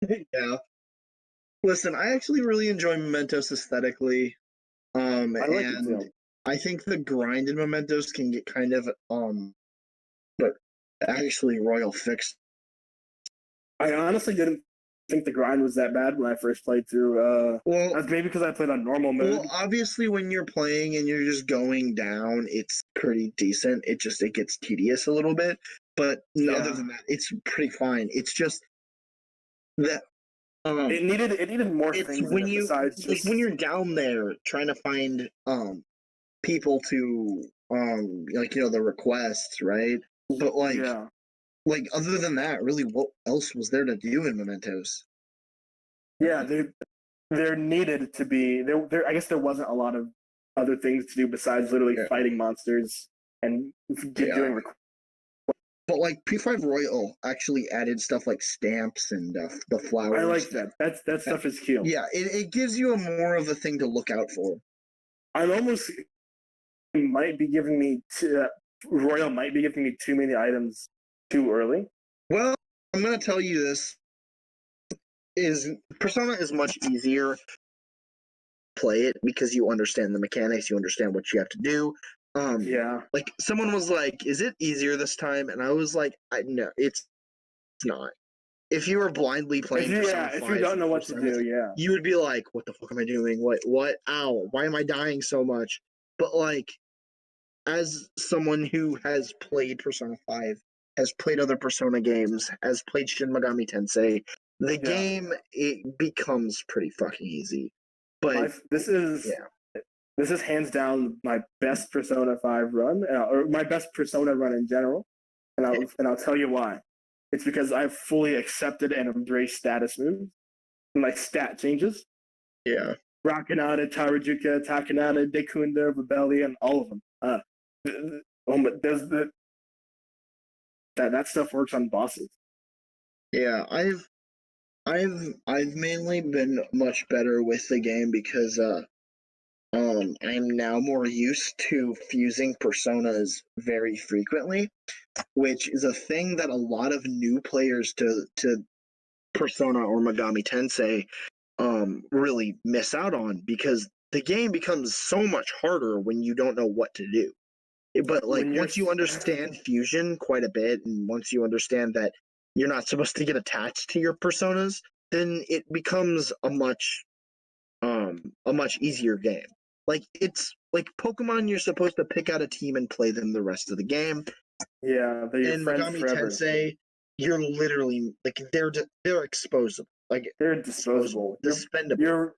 Yeah. Listen, I actually really enjoy Mementos aesthetically. I like it too. I think the grind in Mementos can get kind of but actually Royal fixed. I honestly didn't think the grind was that bad when I first played through. Well, That's maybe because I played on normal mode. well, obviously when you're playing and you're just going down, it's pretty decent. It gets tedious a little bit, but other than that, it's pretty fine. It's just that it needed more it's things when in it you besides like just when you're down there trying to find people to like the requests, right? But like other than that, really, what else was there to do in Mementos? Yeah, there needed to be there. I guess there wasn't a lot of other things to do besides literally fighting monsters and doing requests. But like P5 Royal actually added stuff like stamps and the flowers. I like that. That stuff is cute. Yeah, it gives you a more of a thing to look out for. I'm almost might be giving me Royal might be giving me too many items too early. Well, I'm gonna tell you this: is Persona is much easier to play it because you understand the mechanics, you understand what you have to do. Like someone was like, "Is it easier this time?" And I was like, "No, it's not." If you were blindly playing Persona 5, if you don't know what to do, you would be like, "What the fuck am I doing? What? Ow! Why am I dying so much?" But like, as someone who has played Persona 5, has played other Persona games, has played Shin Megami Tensei, the game it becomes pretty fucking easy. But this is hands down my best Persona 5 run, or my best Persona run in general, and I'll tell you why. It's because I've fully accepted and embraced status moves, and like stat changes. Yeah. Rakanada, Tarajuka, Takanada, Dekunda, Rebellion, all of them. But that stuff works on bosses. Yeah, I've mainly been much better with the game because I'm now more used to fusing personas very frequently, which is a thing that a lot of new players to Persona or Megami Tensei really miss out on because the game becomes so much harder when you don't know what to do. But like once you understand fusion quite a bit, and once you understand that you're not supposed to get attached to your personas, then it becomes a much easier game. Like it's like Pokemon, you're supposed to pick out a team and play them the rest of the game. Yeah, they're your in friends Megami forever. Tensei, you're literally like they're exposable. Like they're disposable, dispendable.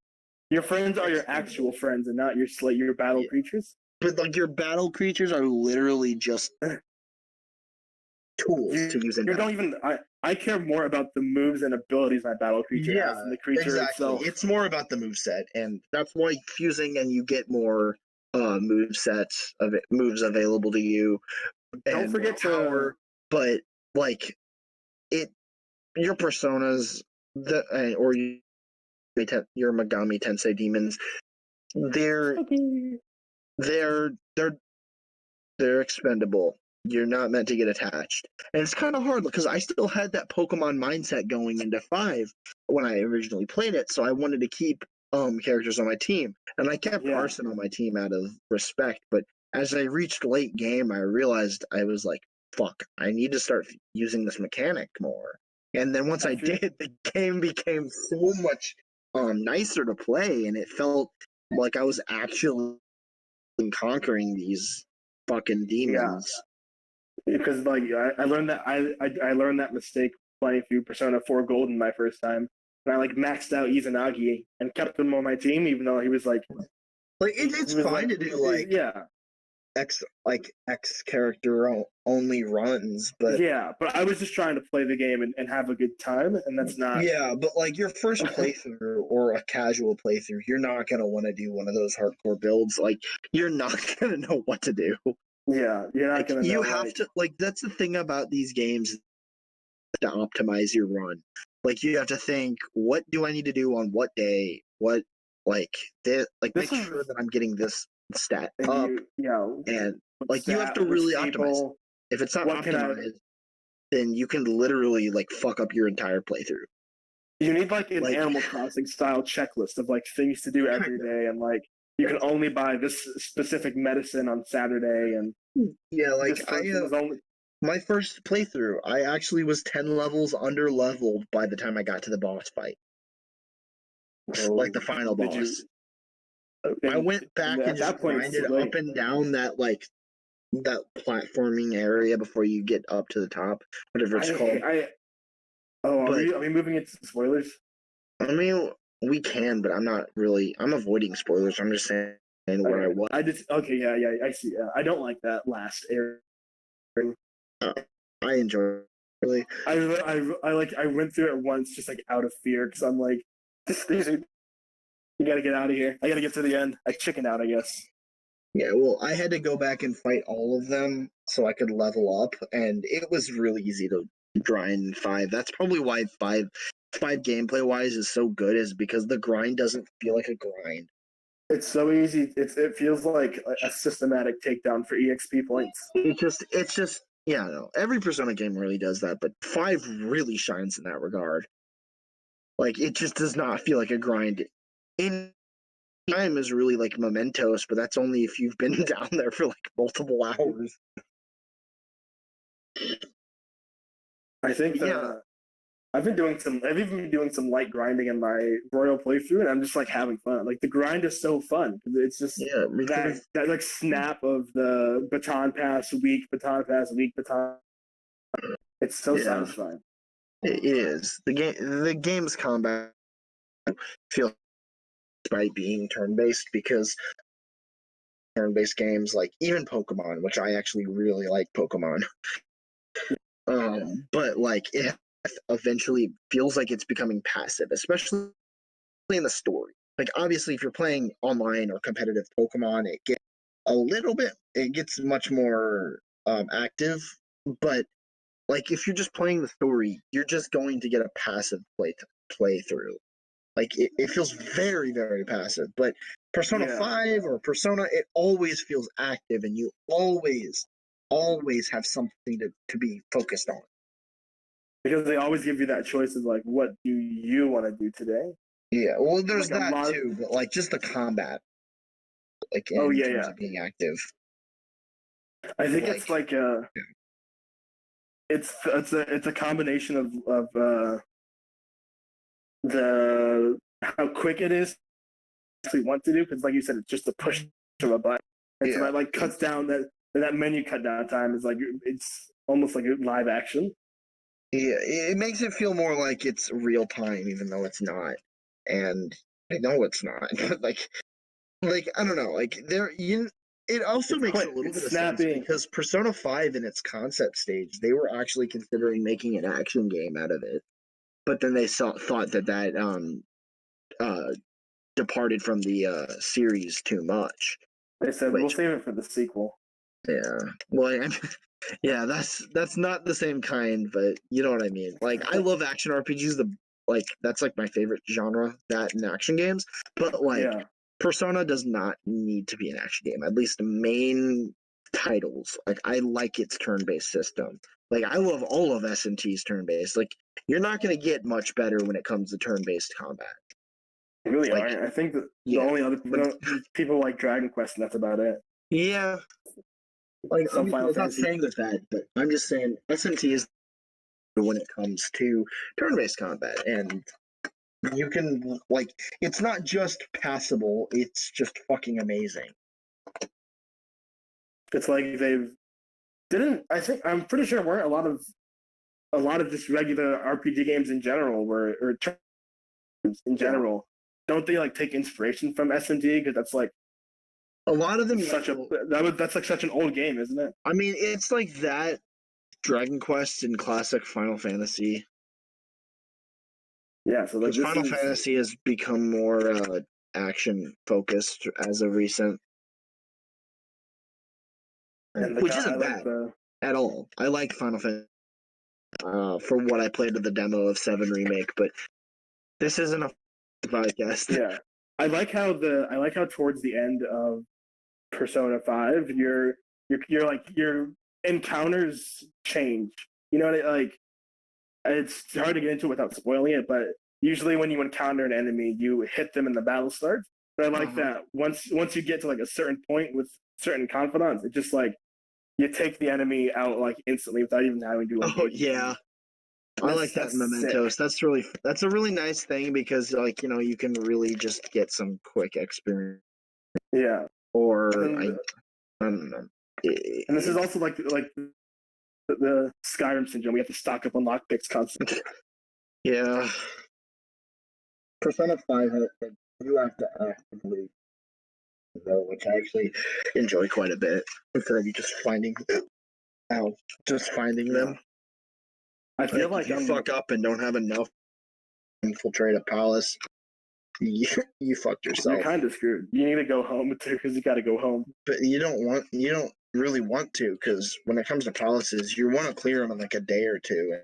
Your friends are your actual friends and not your battle creatures. But like your battle creatures are literally just tools to use in battle. Don't even I care more about the moves and abilities my battle creature has than the creature itself. It's more about the moveset, and that's why fusing and you get more movesets of moves available to you. Don't forget power, but like your personas or your Megami Tensei demons, they're expendable. You're not meant to get attached. And it's kind of hard because I still had that Pokemon mindset going into 5 when I originally played it, so I wanted to keep characters on my team. And I kept Carson on my team out of respect, but as I reached late game, I realized I was like, fuck, I need to start using this mechanic more. And then once I did, the game became so much nicer to play, and it felt like I was actually conquering these fucking demons. Because like I learned that I learned that mistake playing through Persona 4 Golden my first time, and I like maxed out Izanagi and kept him on my team even though he was like it's fine to do X character only runs, but but I was just trying to play the game and have a good time, and that's not but like your first playthrough or a casual playthrough, you're not gonna want to do one of those hardcore builds. Like you're not gonna know what to do. Yeah, you're not gonna know. You have to that's the thing about these games to optimize your run. Like you have to think, what do I need to do on what day? What make sure that I'm getting this stat up. And like you have to really optimize. If it's not optimized, then you can literally like fuck up your entire playthrough. You need like an Animal Crossing style checklist of like things to do every day, and like you can only buy this specific medicine on Saturday, and Yeah, like this person was only. my first playthrough, I actually was 10 levels under leveled by the time I got to the boss fight. Like the final Did boss. you? I went back At and just that point, it's grinded too late. up and down that platforming area before you get up to the top, whatever it's called. Are we moving into spoilers? I mean, we can, but I'm not really. I'm avoiding spoilers. I'm just saying where I was. Yeah, I see. I don't like that last area. I enjoy it, really. I went through it once just like out of fear because I'm like, you gotta get out of here. I gotta get to the end. I chickened out, I guess. Yeah, well, I had to go back and fight all of them so I could level up, and it was really easy to grind 5. That's probably why 5 gameplay wise is so good, is because the grind doesn't feel like a grind. It's so easy. It feels like a systematic takedown for EXP points. It's just yeah, no. Every Persona game really does that, but 5 really shines in that regard. Like it just does not feel like a grind. In time is really like mementos, but that's only if you've been down there for like multiple hours. I think I've even been doing some light grinding in my Royal playthrough, and I'm just like having fun. Like the grind is so fun. It's just that like snap of the baton pass weak, baton pass weak, baton. It's so satisfying. It is. The game's combat feels by being turn-based, because turn-based games like even Pokemon, which I actually really like Pokemon, but like it eventually feels like it's becoming passive, especially in the story. Like obviously, if you're playing online or competitive Pokemon, it gets much more active, but like if you're just playing the story, you're just going to get a passive playthrough. Like it feels very, very passive. But Persona 5 or Persona, it always feels active, and you always have something to be focused on. Because they always give you that choice of like, what do you want to do today? Yeah, well, there's that too, but like just the combat, like in terms of being active. I think it's like it's a combination of the how quick it is to actually want to do, because like you said, it's just a push of a button. And so that like cuts down that menu cut down time is like it's almost like a live action. Yeah, it makes it feel more like it's real time, even though it's not. And I know it's not. like I don't know. Like it also makes a little bit of sense, because Persona 5 in its concept stage, they were actually considering making an action game out of it, but then they thought that departed from the series too much. They said we'll save it for the sequel. Yeah, well, yeah, that's not the same kind, but you know what I mean. Like I love action RPGs. That's like my favorite genre, that and action games. But like Persona does not need to be an action game. At least the main titles. Like I like its turn-based system. Like I love all of SMT's turn-based. Like you're not going to get much better when it comes to turn-based combat. They really are. I think that the only other people like Dragon Quest, and that's about it. Yeah. Like I'm not saying that, but I'm just saying SMT is when it comes to turn-based combat, and you can like it's not just passable, it's just fucking amazing. It's like I'm pretty sure weren't a lot of just regular RPG games in general don't they like take inspiration from SMT, because that's like a lot of them that's like such an old game, isn't it? I mean, it's like that, Dragon Quest, and classic Final Fantasy. Yeah, so like Final Fantasy has become more action focused as of recent, which isn't bad at all. I like Final Fantasy from what I played of the demo of 7 Remake, but this isn't a podcast. Yeah, I like how towards the end of Persona 5, your encounters change. You know what like it's hard to get into it without spoiling it, but usually when you encounter an enemy, you hit them and the battle starts. But I like that once you get to like a certain point with certain confidants, it just like you take the enemy out like instantly without even having to. Oh yeah, I like that in Mementos. That's a really nice thing because like you can really just get some quick experience. Yeah. Or I don't know. And this is also like the Skyrim syndrome. We have to stock up on lockpicks constantly. Yeah. Persona 5, you have to actively though, which I actually enjoy quite a bit instead of you just finding them. I feel like if you fuck up and don't have enough to infiltrate a palace, you fucked yourself. You're kind of screwed. You need to go home too because you got to go home. But you don't really want to because when it comes to palaces, you want to clear them in like a day or two.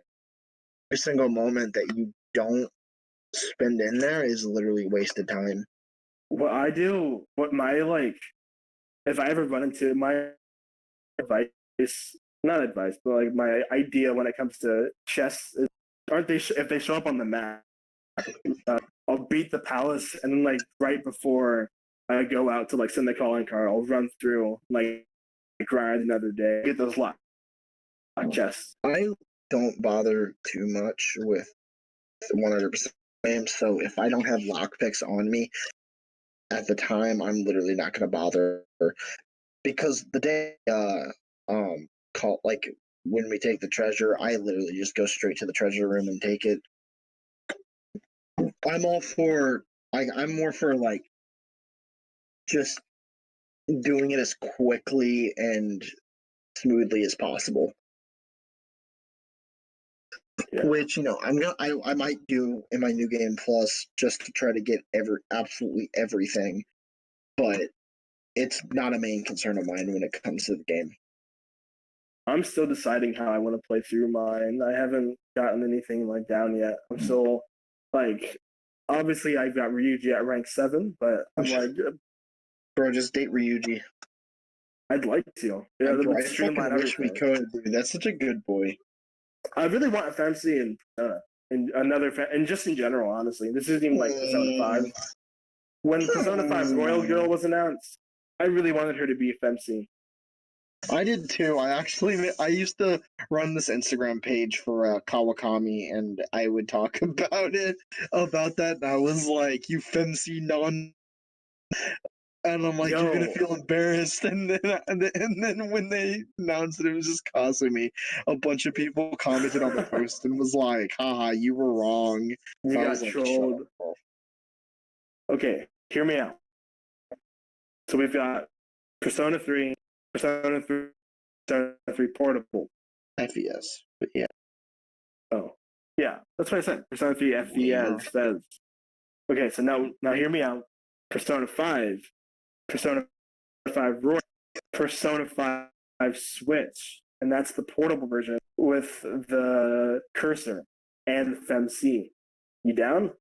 Every single moment that you don't spend in there is literally wasted time. What I do, what my like, if I ever run into my advice, not advice, but like my idea when it comes to chests is, if they show up on the map, I'll beat the palace and then like right before I go out to like send the calling card, I'll run through like grind another day, get those lock chests. I don't bother too much with 100% games, so if I don't have lockpicks on me at the time, I'm literally not going to bother because the day call like when we take the treasure, I literally just go straight to the treasure room and take it. I'm more for like just doing it as quickly and smoothly as possible. Yeah. Which I might do in my new game plus just to try to get absolutely everything, but it's not a main concern of mine when it comes to the game. I'm still deciding how I want to play through mine. I haven't gotten anything like down yet. I'm still like, obviously I've got Ryuji at rank 7, but I'm like, bro, just date Ryuji. I'd like to. Yeah, I wish we could, dude. That's such a good boy. I really want a fantasy and another and just in general, honestly. This isn't even like Persona 5. When Persona 5 Royal Girl was announced, I really wanted her to be a fantasy. I did too. I used to run this Instagram page for Kawakami, and I would talk about that, and I was like, "You fancy non," and I'm like, "You're gonna feel embarrassed." And then when they announced it was just Kasumi, a bunch of people commented on the post and was like, "Haha, you were wrong." You got trolled. Okay, hear me out. So we've got Persona 3. Persona 3 Portable. FES, but yeah. Oh, yeah, that's what I said. Persona 3 FES says. Okay, so now hear me out. Persona 5, Persona 5 Royal, Persona 5 Switch, and that's the portable version with the cursor and FemC. You down?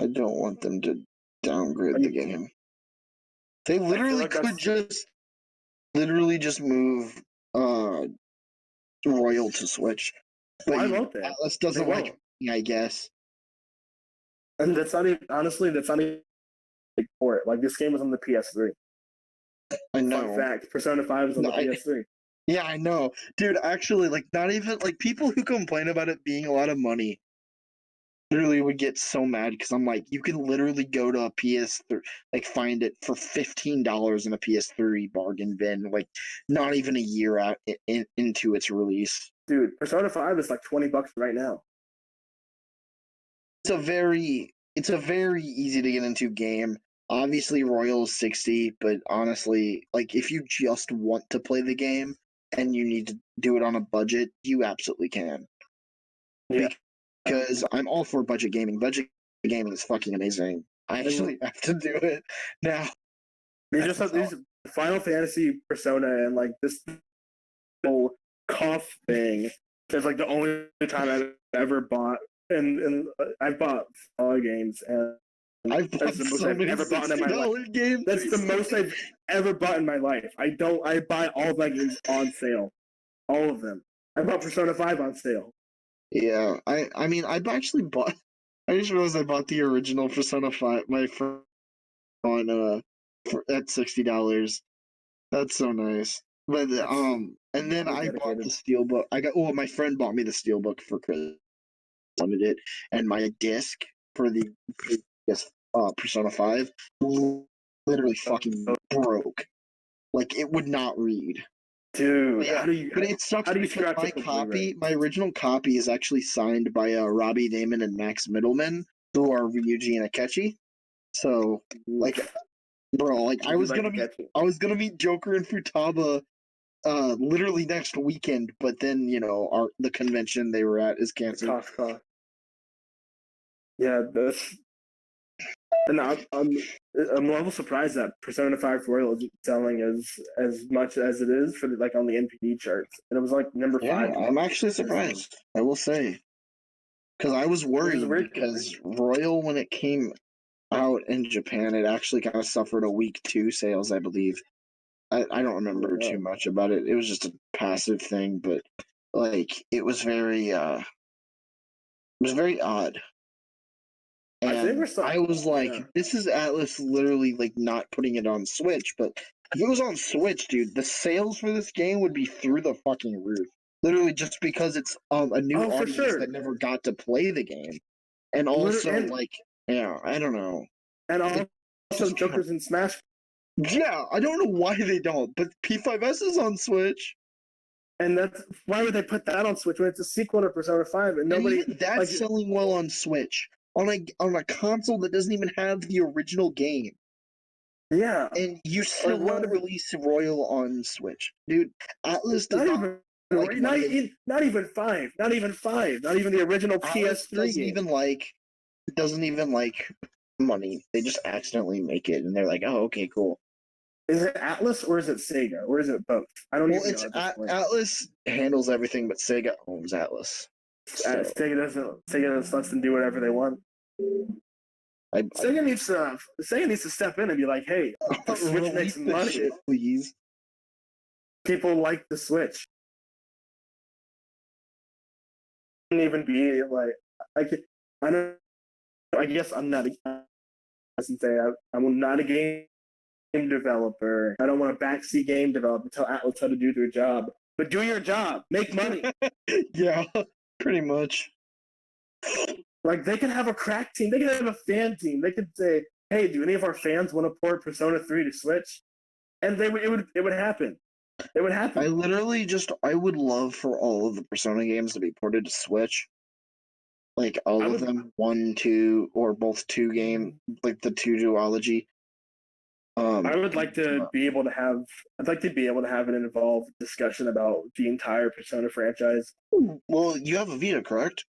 I don't want them to downgrade the game. They literally could just move Royal to Switch. But why won't they? Atlas doesn't like me, I guess. And that's not even for it. Like this game was on the PS3. I know. Fun fact: Persona 5 was on the PS3. Yeah, I know, dude. Actually, like not even like people who complain about it being a lot of money literally would get so mad because I'm like, you can literally go to a PS3, like find it for $15 in a PS3 bargain bin, like not even a year out into its release. Dude, Persona 5 is like $20 right now. It's a very easy to get into game. Obviously, Royal is 60, but honestly, like if you just want to play the game and you need to do it on a budget, you absolutely can. Yeah. Because I'm all for budget gaming. Budget gaming is fucking amazing. I actually have to do it now. You just have these Final Fantasy Persona and like this whole cough thing. It's like the only time I've ever bought, and I've bought all games, and I've bought that's the most I've ever bought in my life. Games. That's the most I've ever bought in my life. I buy all my games on sale, all of them. I bought Persona 5 on sale. Yeah, I mean, I've actually bought. I just realized I bought the original Persona 5. My first on at $60. That's so nice. But and then I bought the steelbook. My friend bought me the steelbook for Christmas. Wanted it, and my disc for the Persona 5 literally fucking broke. Like it would not read. Dude, Yeah, but it sucks because my original copy is actually signed by Robbie Damon and Max Middleman, who are Ryuji and Akechi. So, like, bro, like I was gonna meet Joker and Futaba literally next weekend, but then the convention they were at is canceled. Yeah, and I'm a little surprised that Persona 5 Royal isn't selling as much as it is for on the NPD charts, and it was like number 5. I'm actually surprised. I will say, because I was worried because Royal, when it came out in Japan, it actually kind of suffered a week 2 sales, I believe. I don't remember too much about it. It was just a passive thing, but like it was very odd. And I was like, this is Atlas literally like not putting it on Switch, but if it was on Switch, dude, the sales for this game would be through the fucking roof. Literally just because it's a new audience that never got to play the game. And also I don't know. And also Joker's in Smash. Yeah, I don't know why they don't, but P5S is on Switch. And why would they put that on Switch when it's a sequel to Persona 5 and nobody that's selling well on Switch. On a console that doesn't even have the original game. Yeah. And you still want to release Royal on Switch. Dude, Atlas does not even 5. Not even the original PS3 game. Doesn't even like money. They just accidentally make it and they're like, oh, okay, cool. Is it Atlas or is it Sega? Or is it both? I don't even know. Atlas handles everything, but Sega owns Atlas. So. Sega just lets them do whatever they want. Sega needs to step in and be like, hey, the Switch makes money. Shit, please. People like the Switch. Couldn't even be I guess I'm not I'm not a game developer. I don't want to backseat game developer, tell Atlas how to do their job. But do your job. Make money. Yeah, pretty much. Like, they could have a crack team. They could have a fan team. They could say, hey, do any of our fans want to port Persona 3 to Switch? And it would happen. It would happen. I would love for all of the Persona games to be ported to Switch. Like, all of them. 1, 2, or both 2 game. Like, the 2 duology. I would like to be able to have an involved discussion about the entire Persona franchise. Well, you have a Vita, correct?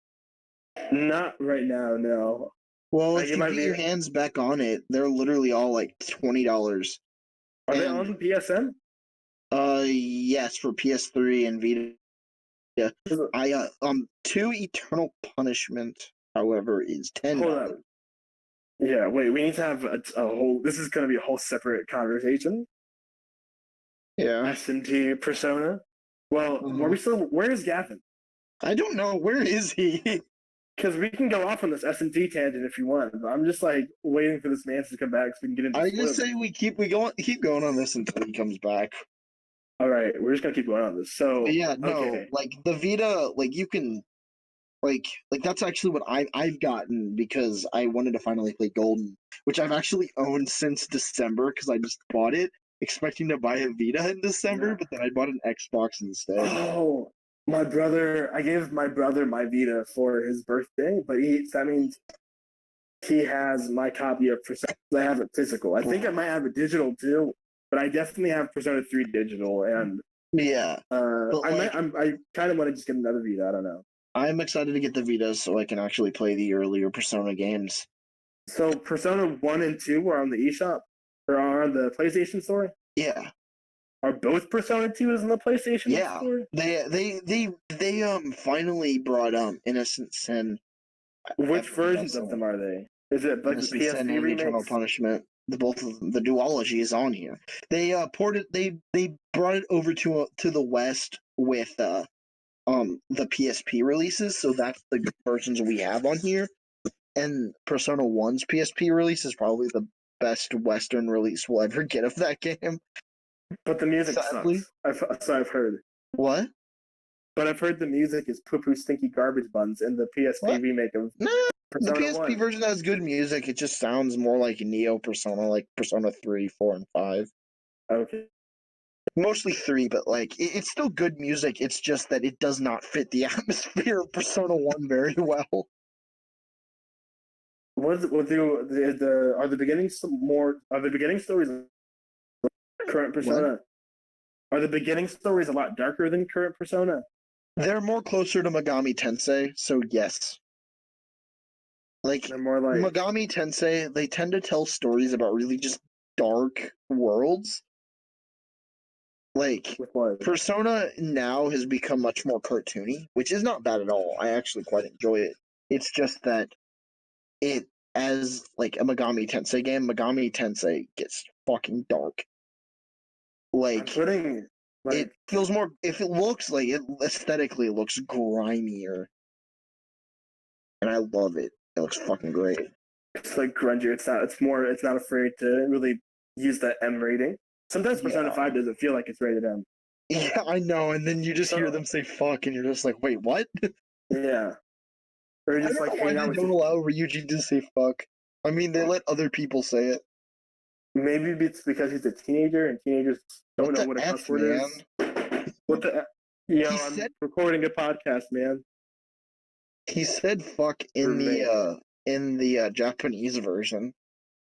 Not right now, no. Well, if you get your hands back on it, they're literally all like $20. Are they on PSN? Yes, for PS3 and Vita. Yeah. 2 Eternal Punishment, however, is $10. Hold on. Yeah, wait, we need to have a whole... This is going to be a whole separate conversation. Yeah. S&T Persona. Well, where is Gavin? I don't know. Where is he? Because we can go off on this S&T tangent if you want. But I'm just waiting for this man to come back so we can get into I just say we keep going on this until he comes back. All right, we're just going to keep going on this. So, but yeah, no, okay. Like the Vita, like you can... Like that's actually what I've gotten because I wanted to finally play Golden, which I've actually owned since December because I just bought it expecting to buy a Vita in December, but then I bought an Xbox instead. Oh, I gave my brother my Vita for his birthday, but that means he has my copy of Persona. I have it physical. I think I might have it digital too, but I definitely have Persona 3 digital, and yeah, I kind of want to just get another Vita. I don't know. I'm excited to get the Vita so I can actually play the earlier Persona games. So Persona 1 and 2 are on the eShop? Or are on the PlayStation Store? Yeah. Are both Persona 2s in the PlayStation Store? They finally brought Innocent Sin. Which versions of them are they? Is it like Innocent the PS3 Sin and remakes? Eternal Punishment. Both of them, the duology is on here. They they brought it over to the West with the PSP releases, so that's the versions we have on here. And Persona 1's PSP release is probably best Western release we'll ever get of that game. But the music Sadly. sucks. So I've heard. What? But I've heard the music is poo-poo stinky garbage buns in the PSP What? remake of No, the Persona PSP 1. version has good music. It just sounds more like Neo Persona, like Persona 3, 4, and 5. Okay. Mostly 3, but like it's still good music. It's just that it does not fit the atmosphere of Persona 1 very well. Are the beginnings stories current Persona? What? Are the beginning stories a lot darker than current Persona? They're more closer to Megami Tensei, so yes. Like They're more like Megami Tensei, they tend to tell stories about really just dark worlds. Like with what? Persona now has become much more cartoony, which is not bad at all. I actually quite enjoy it. It's just that it, as like a Megami Tensei game, Megami Tensei gets fucking dark. I'm Like putting like it feels more. If it looks like it aesthetically looks grimier, and I love it. It looks fucking great. it's like grungier. It's not afraid to really use that M rating. Sometimes Persona Yeah. 5 doesn't feel like it's rated M. Yeah, I know. And then you just hear them say "fuck," and you're just like, "Wait, what?" Yeah. Or I just don't like know why hang out they with don't allow Ryuji to say "fuck." I mean, they let other people say it. maybe it's because he's a teenager and teenagers don't know what a cuss word is. What the Yo, He I'm said- recording a podcast, man. He said "fuck" in the Japanese version.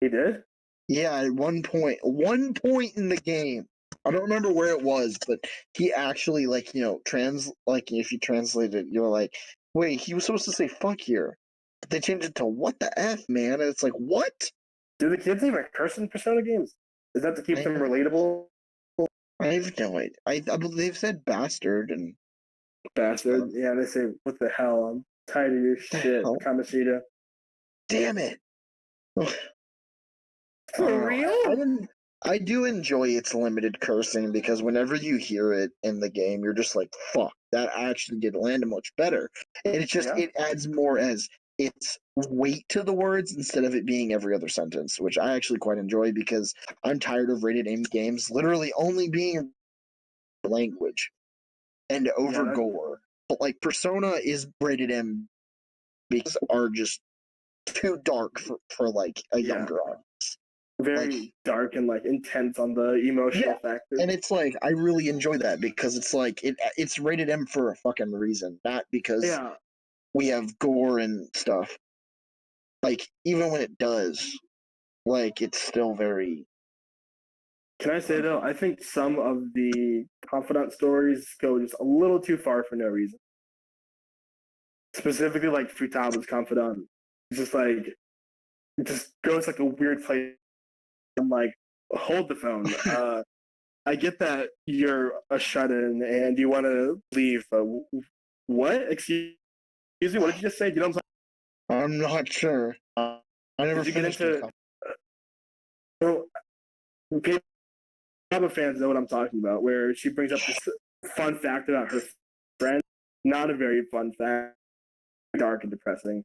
He did? Yeah, at one point in the game, I don't remember where it was, but he actually like if you translate it, you're like, wait, he was supposed to say "fuck" here, but they changed it to "what the f, man," and it's like, what? Do the kids even curse in Persona games? Is that to keep them relatable? I have no idea. I believe they've said "bastard" and Bastard. Yeah, they say, what the hell? I'm tired of your shit, hell? Kamoshida. damn it. For real? I do enjoy its limited cursing because whenever you hear it in the game, you're just like, fuck, that actually did land much better. And it's just, Yeah. it adds more as its weight to the words instead of it being every other sentence, which I actually quite enjoy because I'm tired of rated M games literally only being language and over gore. But like Persona is rated M because are just too dark for like a younger audience. Very dark and like intense on the emotional factor. And it's like I really enjoy that because it's like it's rated M for a fucking reason, not because we have gore and stuff. Like even when it does, like it's still very. Can I say though, I think some of the confidant stories go just a little too far for no reason. Specifically like Futaba's confidant. It's just like it just goes like a weird place. I'm like, hold the phone. I get that you're a shut-in and you want to leave. What? Excuse me. What did you just say? You know what I'm not sure. I never did you get finished into? So, Pablo fans know what I'm talking about. Where she brings up this fun fact about her friend. Not a very fun fact. Dark and depressing.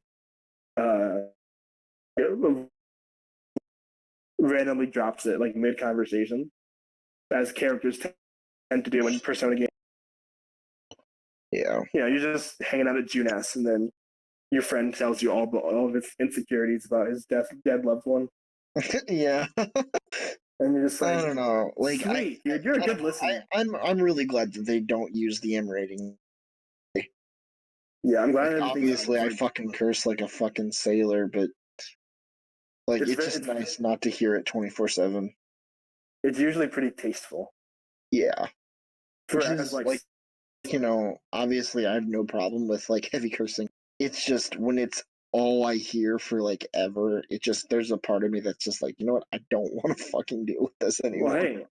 Randomly drops it like mid conversation, as characters tend to do in Persona games. Yeah. You know, you're just hanging out at Junes, and then your friend tells you all of its insecurities about his dead loved one. Yeah. And you're just like, I don't know. Like, sweet, dude, you're a good listener. I'm really glad that they don't use the M rating. Yeah, I'm glad. Like, obviously, I fucking curse like a fucking sailor, but like it's just nice not to hear it 24/7. It's usually pretty tasteful. Yeah. For is like obviously I have no problem with like heavy cursing. It's just when it's all I hear for like ever, it just there's a part of me that's just like, you know what, I don't want to fucking deal with this anymore. Well, hey,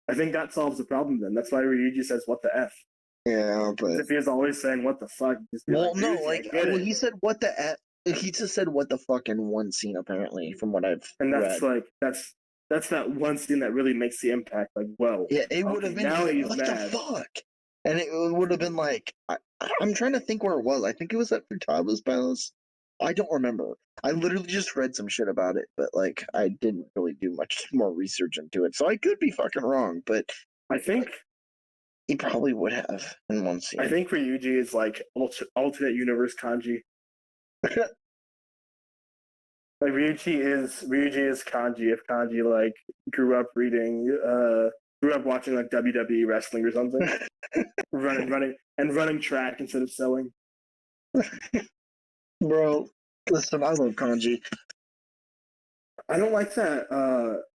I think that solves the problem then. That's why Ryuji says what the F. Yeah, but if he was always saying what the fuck, well, no, like he said what the F. He just said what the fuck in one scene apparently, from what I've and that's read. like that's that one scene that really makes the impact. Like, whoa, yeah, it would have been now like, he's what mad. the fuck, and it would have been like I'm trying to think where it was. I think it was at Futaba's palace. I don't remember. I literally just read some shit about it, but like I didn't really do much more research into it, so I could be fucking wrong. But I think he probably would have in one scene. I think Ryuji is like alternate universe kanji. Like Ryuji is kanji if kanji like grew up watching like WWE wrestling or something. running track instead of selling. Bro, listen, I love kanji. I don't like that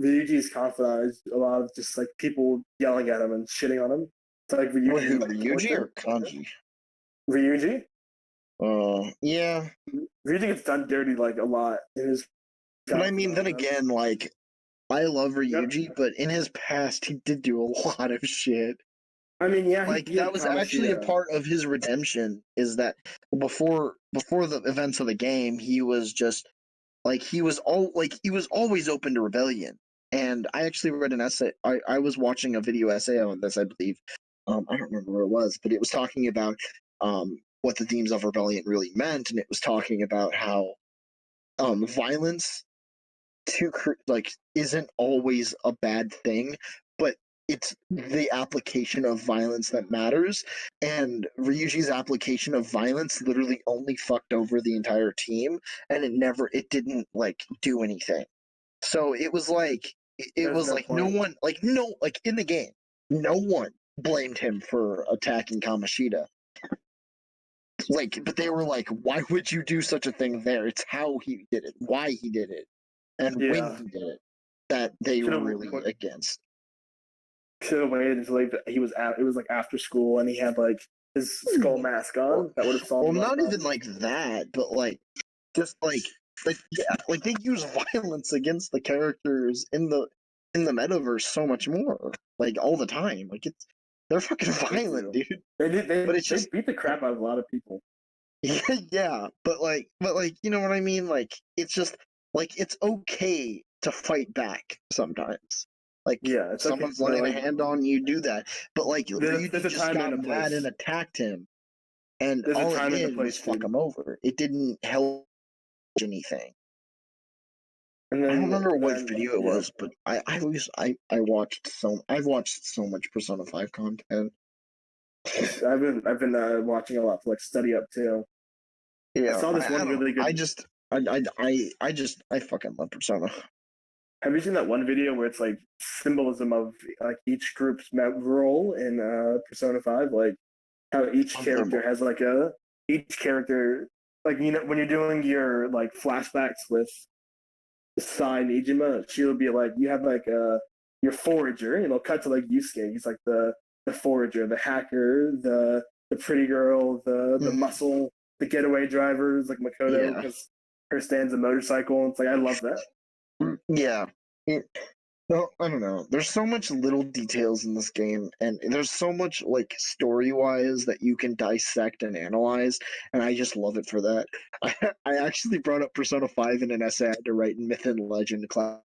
Ryuji's confidant is a lot of just like people yelling at him and shitting on him. It's like Ryuji or kanji? Ryuji? Yeah. Ryuji gets done dirty like a lot in his. But I mean, then again, like I love Ryuji, but in his past, he did do a lot of shit. I mean, yeah, like that was actually a part of his redemption. Is that before the events of the game, he was just like he was always open to rebellion. And I actually read an essay. I was watching a video essay on this, I believe. I don't remember where it was, but it was talking about what the themes of rebellion really meant, and it was talking about how violence isn't always a bad thing, but it's the application of violence that matters. And Ryuji's application of violence literally only fucked over the entire team, and it didn't like do anything. So it was like no one in the game, no one blamed him for attacking Kamoshida. But they were like, why would you do such a thing there? It's how he did it, why he did it, and when he did it that they were really against. Should have waited until he was out. It was like after school, and he had like his skull mask on. That would have solved. Well, not even like that, but like just like they use violence against the characters in the metaverse so much more, like all the time. Like they're fucking violent, dude. But it's just beat the crap out of a lot of people. Yeah, but you know what I mean? Like it's just like it's okay to fight back sometimes. Like if someone's laying a hand on you, do that. But like you just got mad and attacked him, and all it did was fuck him over. It didn't help anything. And then, I don't remember what video it was, but I've watched so much Persona 5 content. I've been watching a lot to like study up too. Yeah, I saw this one really good. I fucking love Persona. Have you seen that one video where it's like symbolism of like each group's role in Persona 5? Like how each character has like each character, like, you know, when you're doing your like flashbacks with Sai and Ijima, she'll be like, you have like your forager, and it'll cut to like Yusuke. He's like the forager, the hacker, the pretty girl, the muscle, the getaway drivers, like Makoto, because her stands a motorcycle. It's like, I love that. Yeah. No, I don't know. There's so much little details in this game, and there's so much like story-wise that you can dissect and analyze, and I just love it for that. I actually brought up Persona 5 in an essay I had to write in Myth and Legend class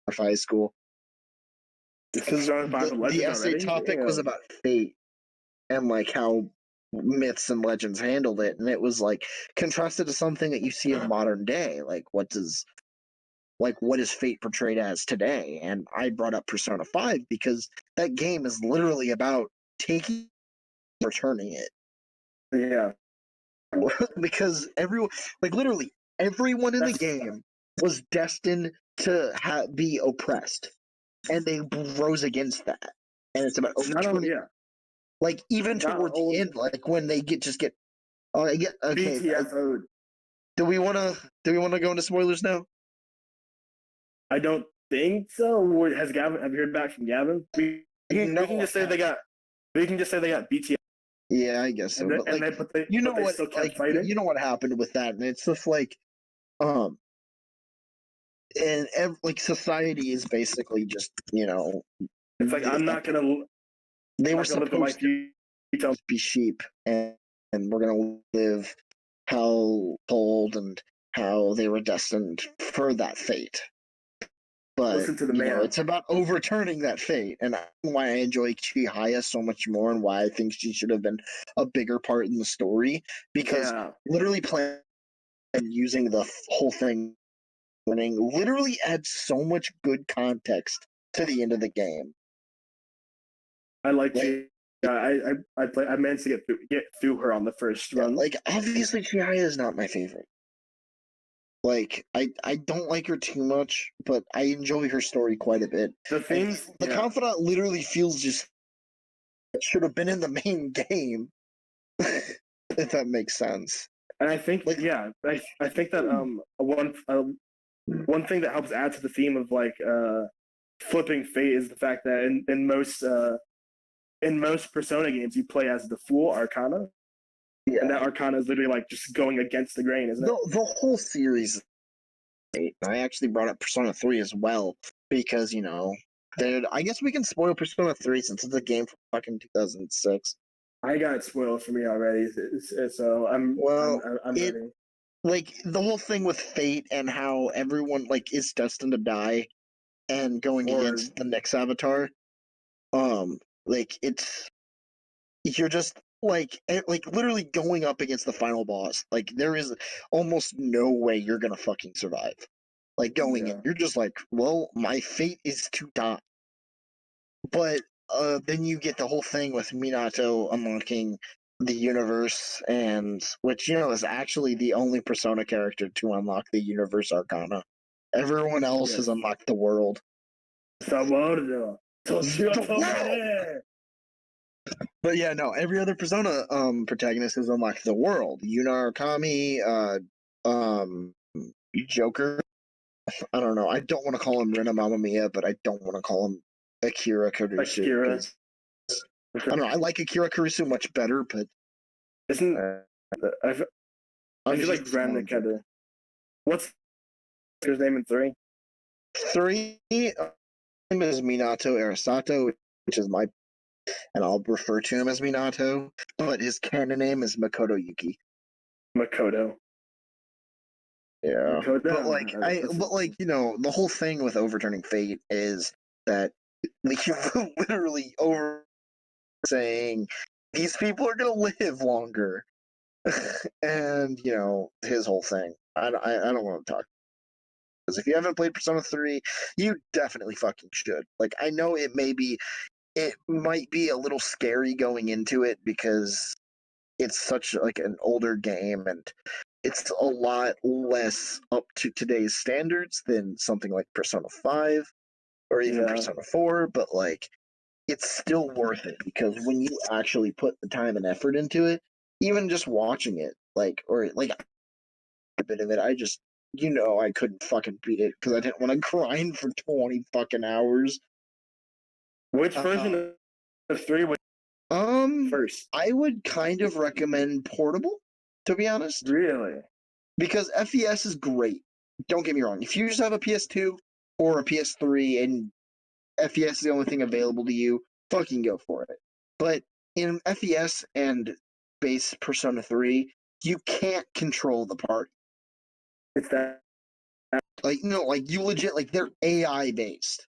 of high school. Because the essay topic was about fate and like how myths and legends handled it, and it was like contrasted to something that you see in modern day. Like what is fate portrayed as today? And I brought up Persona 5 because that game is literally about taking returning it. Yeah. Because literally everyone in the game was destined to be oppressed, and they rose against that. And it's about overturning. Like even toward the end, like when they get okay. BTFO'd. Do we want to go into spoilers now? I don't think so. Have you heard back from Gavin? We can just say they got BTF. Yeah, I guess so. You know what happened with that, and it's just like, and society is basically just, you know, it's like I'm not gonna. They were supposed to be sheep, and we're gonna live how told and how they were destined for that fate. But listen to the man. It's about overturning that fate, and that's why I enjoy Chihaya so much more, and why I think she should have been a bigger part in the story. Because literally playing and using the whole thing winning literally adds so much good context to the end of the game. I like G. I managed to get through her on the first run. Like, obviously, Chihaya is not my favorite. Like, I don't like her too much, but I enjoy her story quite a bit. The themes, The confidant literally feels just it should have been in the main game, if that makes sense. And I think, Like, I think that one thing that helps add to the theme of like flipping fate is the fact that in most Persona games you play as the Fool Arcana, and that Arcana is literally like just going against the grain, isn't it? The whole series. I actually brought up Persona 3 as well because I guess we can spoil Persona 3 since it's a game from fucking 2006. I got it spoiled for me already, so I'm ready. Like the whole thing with fate and how everyone like is destined to die and going against the next avatar. Like you're just like literally going up against the final boss. Like there is almost no way you're gonna fucking survive. Like going in, you're just like, well, my fate is to die. But then you get the whole thing with Minato unlocking the universe, and which is actually the only Persona character to unlock the universe Arcana. Everyone else has unlocked the world. But yeah, no, every other Persona protagonist has unlocked the world. Yuna Arakami, Joker. I don't know. I don't want to call him Rina Mamma Mia, but I don't want to call him Akira Kurusu. I don't know. I like Akira Kurusu much better, but isn't I feel like Brandon kind of. What's his name in 3? 3 name is Minato Arisato, which is my, and I'll refer to him as Minato, but his canon name is Makoto Yuki. Makoto. Yeah. But the whole thing with overturning fate is that you literally over saying these people are gonna live longer. And his whole thing. I don't want to talk. Because if you haven't played Persona 3, you definitely fucking should. Like, I know it might be a little scary going into it because it's such like an older game and it's a lot less up to today's standards than something like Persona 5 or even Persona 4, but like it's still worth it because when you actually put the time and effort into it, even just watching it, a bit of it, I just I couldn't fucking beat it because I didn't want to grind for 20 fucking hours. Which version of 3 would first? I would kind of recommend Portable, to be honest. Really? Because FES is great. Don't get me wrong. If you just have a PS2 or a PS3 and FES is the only thing available to you, fucking go for it. But in FES and base Persona 3, you can't control the party. It's that. You legit, they're AI based.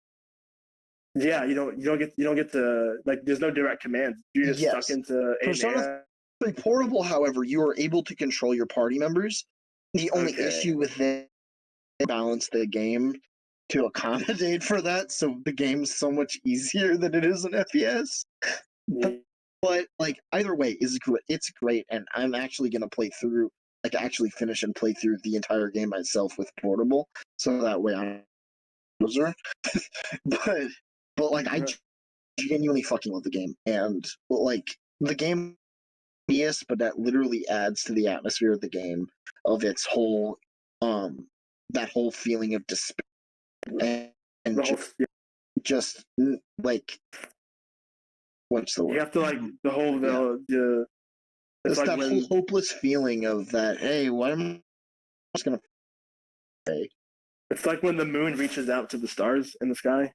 Yeah, you don't get the there's no direct commands. You're just stuck into Persona 3 Portable, however, you are able to control your party members. The only issue with it is balance the game to accommodate for that, so the game's so much easier than it is in FES. But either way, it's great, and I'm actually gonna play through, actually finish and play through the entire game myself with Portable, so that way I'm loser. but I genuinely fucking love the game, and the game, yes, but that literally adds to the atmosphere of the game, of its whole that whole feeling of despair and just what's the word? You have to the whole it's that whole hopeless feeling of that. Hey, what am I just gonna say? It's like when the moon reaches out to the stars in the sky.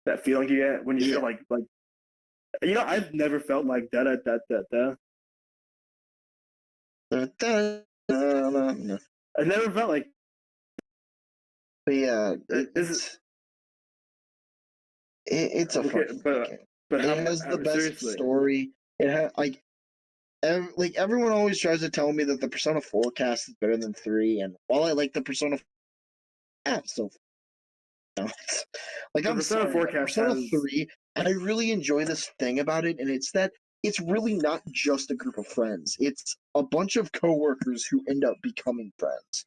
That feeling you get when you feel like I've never felt like da da da da da. I never felt like. But yeah, it's a fucking game. But it has the best story. It has like everyone always tries to tell me that the Persona 4 cast is better than 3, and while I like the Persona 4 so like The I'm Persona sorry, 4 but cast Persona has 3, I really enjoy this thing about it, and it's that it's really not just a group of friends. It's a bunch of coworkers who end up becoming friends.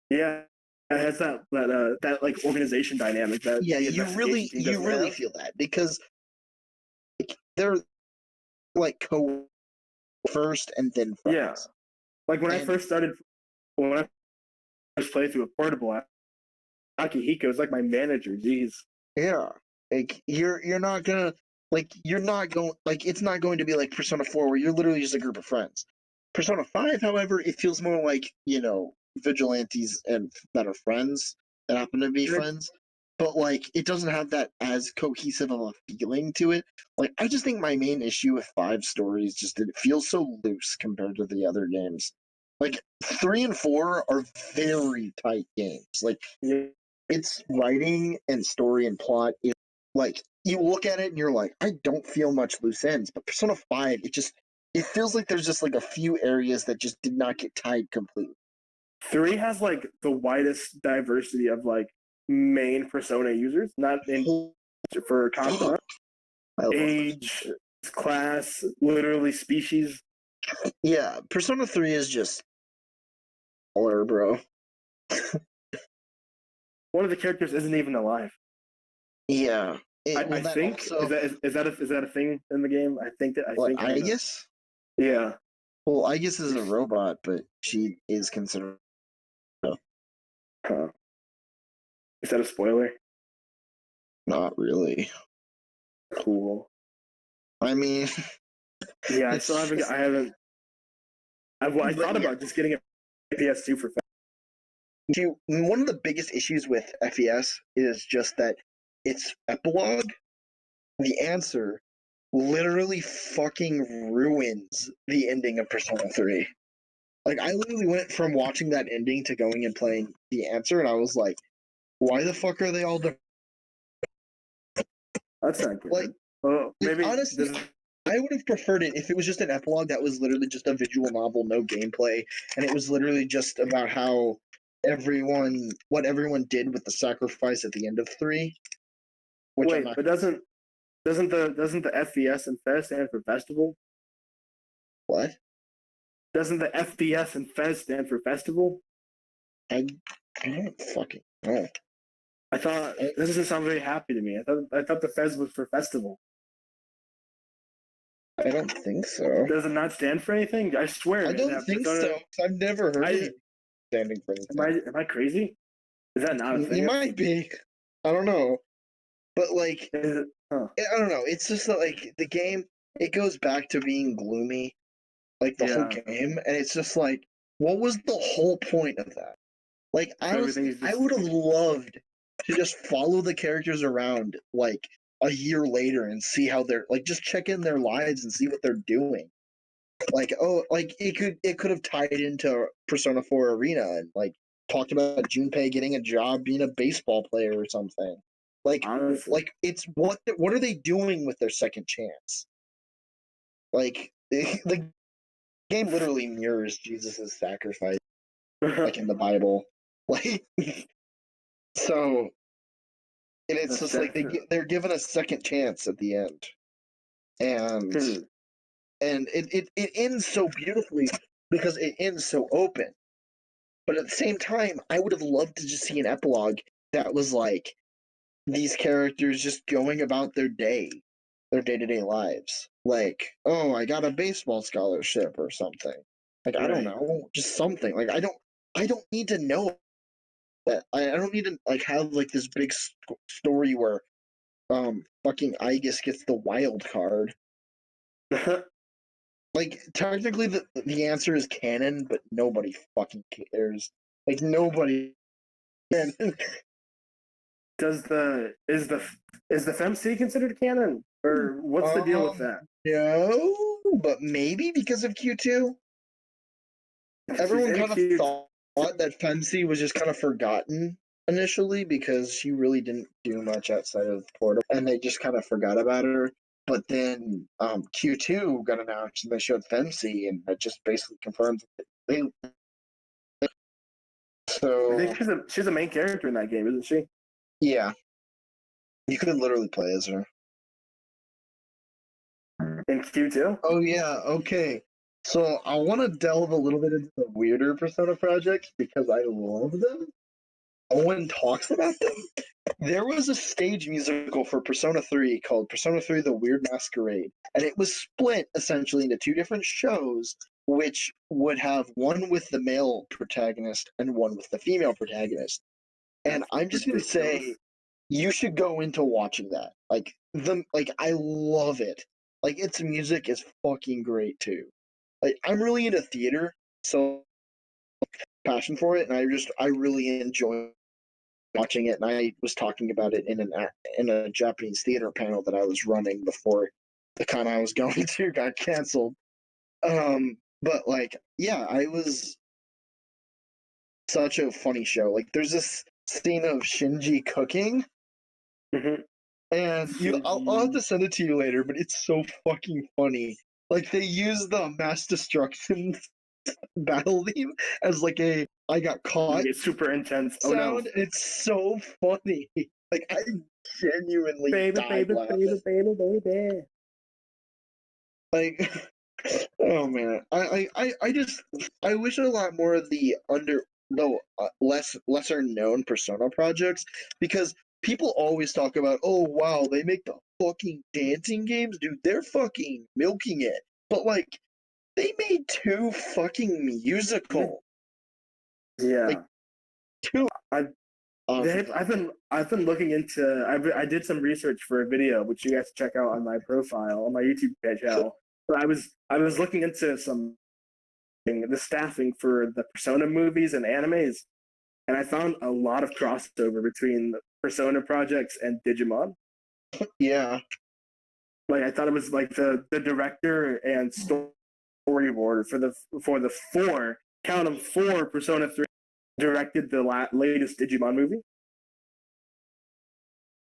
yeah, it has that like organization dynamic that Yeah, the investigation team you doesn't really have. feel that because like, they're like co first and then Yeah, friends. like And when I first played through a portable, Akihiko is like my manager. Jeez. yeah, like you're not gonna like you're not going like it's not going to be like Persona 4 where you're literally just a group of friends. Persona 5, however, it feels more like, vigilantes and that are friends that happen to be friends. But like it doesn't have that as cohesive of a feeling to it. Like I just think my main issue with 5 stories just it feels so loose compared to the other games. Like 3 and 4 are very tight games. Like Yeah, its writing and story and plot is like you look at it and you're like, I don't feel much loose ends. But Persona 5, it feels like there's just like a few areas that just did not get tied completely. 3 has like the widest diversity of like main Persona users, not in Oh, for fuck. content, I love it. age, class, literally species. Yeah, Persona 3 is just color, bro. One of the characters isn't even alive. Yeah. I That think also is that a thing in the game? I what think I know. Aegis? Yeah. Well, Aegis is a robot, but she is considered. Huh. Is that a spoiler? Not really. Cool. I mean, Yeah, I it's still haven't. just, I haven't. I but thought yeah. about just getting a PS2 for. One of the biggest issues with FES is just that its epilogue, the answer, literally fucking ruins the ending of Persona 3. Like, I literally went from watching that ending to going and playing the answer, and I was like, why the fuck are they all That's not good. like, Well, maybe honestly, this. I would have preferred it if it was just an epilogue that was literally just a visual novel, no gameplay, and it was literally just about how what everyone did with the sacrifice at the end of 3, which I'm Wait, not. but doesn't the FES and FES stand for festival? What? Doesn't the FBS and FES stand for festival? I, I don't fucking know. I thought I, that doesn't sound very happy to me. I thought the FES was for festival. I don't think so. Does it not stand for anything? I swear. I don't That think Persona, so. 'Cause I've never heard I anything standing for anything. am I crazy? Is that not a You thing? might be. I don't know. But like, Is it, huh. I don't know. It's just that like the game, it goes back to being gloomy, like the whole Yeah. game, and it's just like, what was the whole point of that? Like So honestly, everything's I just would have loved to just follow the characters around like a year later and see how they're like just check in their lives and see what they're doing. Like like it could have tied into Persona 4 Arena and like talked about Junpei getting a job being a baseball player or something. honestly. Like it's what are they doing with their second chance? Like the game literally mirrors Jesus' sacrifice like in the Bible. Like so and it's That's just like they're given a second chance at the end. And hmm. it ends so beautifully because it ends so open. But at the same time, I would have loved to just see an epilogue that was like these characters just going about their day-to-day lives. Like, oh, I got a baseball scholarship or something. Like, I don't Right. know, just something. Like, I don't need to know that. I don't need to like have like this big story where fucking Aegis gets the wild card. Like, technically, the answer is canon, but nobody fucking cares. Like, nobody. Does the is the FemC considered canon, or what's the deal with that? No, but maybe because of Q2. She's Everyone in kind of cute. thought that Fancy was just kind of forgotten initially because she really didn't do much outside of Portal, and they just kind of forgot about her. but then Q2 got announced and they showed Fancy, and that just basically confirms it. I So think she's a main character in that game, isn't she? yeah, you could literally play as her. In Q2? Oh yeah, okay. So I want to delve a little bit into the weirder Persona projects because I love them. No one talks about them. There was a stage musical for Persona 3 called Persona 3 The Weird Masquerade, and it was split essentially into two different shows, which would have one with the male protagonist and one with the female protagonist. And I'm just going to say, you should go into watching that. I love it. Like, its music is fucking great too. Like, I'm really into theater, so passion for it, and I really enjoy watching it. And I was talking about it in a Japanese theater panel that I was running before the con I was going to got canceled. But like, yeah, I was such a funny show. Like, there's this scene of Shinji cooking, Mm-hmm. and I'll have to send it to you later. But it's so fucking funny. Like, they use the mass destruction battle theme as like a "I got caught" It's super intense. sound. Oh no. It's so funny. Like, I genuinely Baby, died baby, laughing. baby, baby, baby. Like, oh man, I just I wish a lot more of the lesser known Persona projects, because people always talk about, oh wow, they make the fucking dancing games, dude. They're fucking milking it. But like, they made two fucking musicals. Yeah. Like, two. I've been looking into. I did some research for a video, which you guys check out on my profile on my YouTube channel. But I was looking into the staffing for the Persona movies and animes, and I found a lot of crossover between Persona projects and Digimon. Yeah. Like, I thought it was like the director and storyboard for the four Persona 3 directed the latest Digimon movie.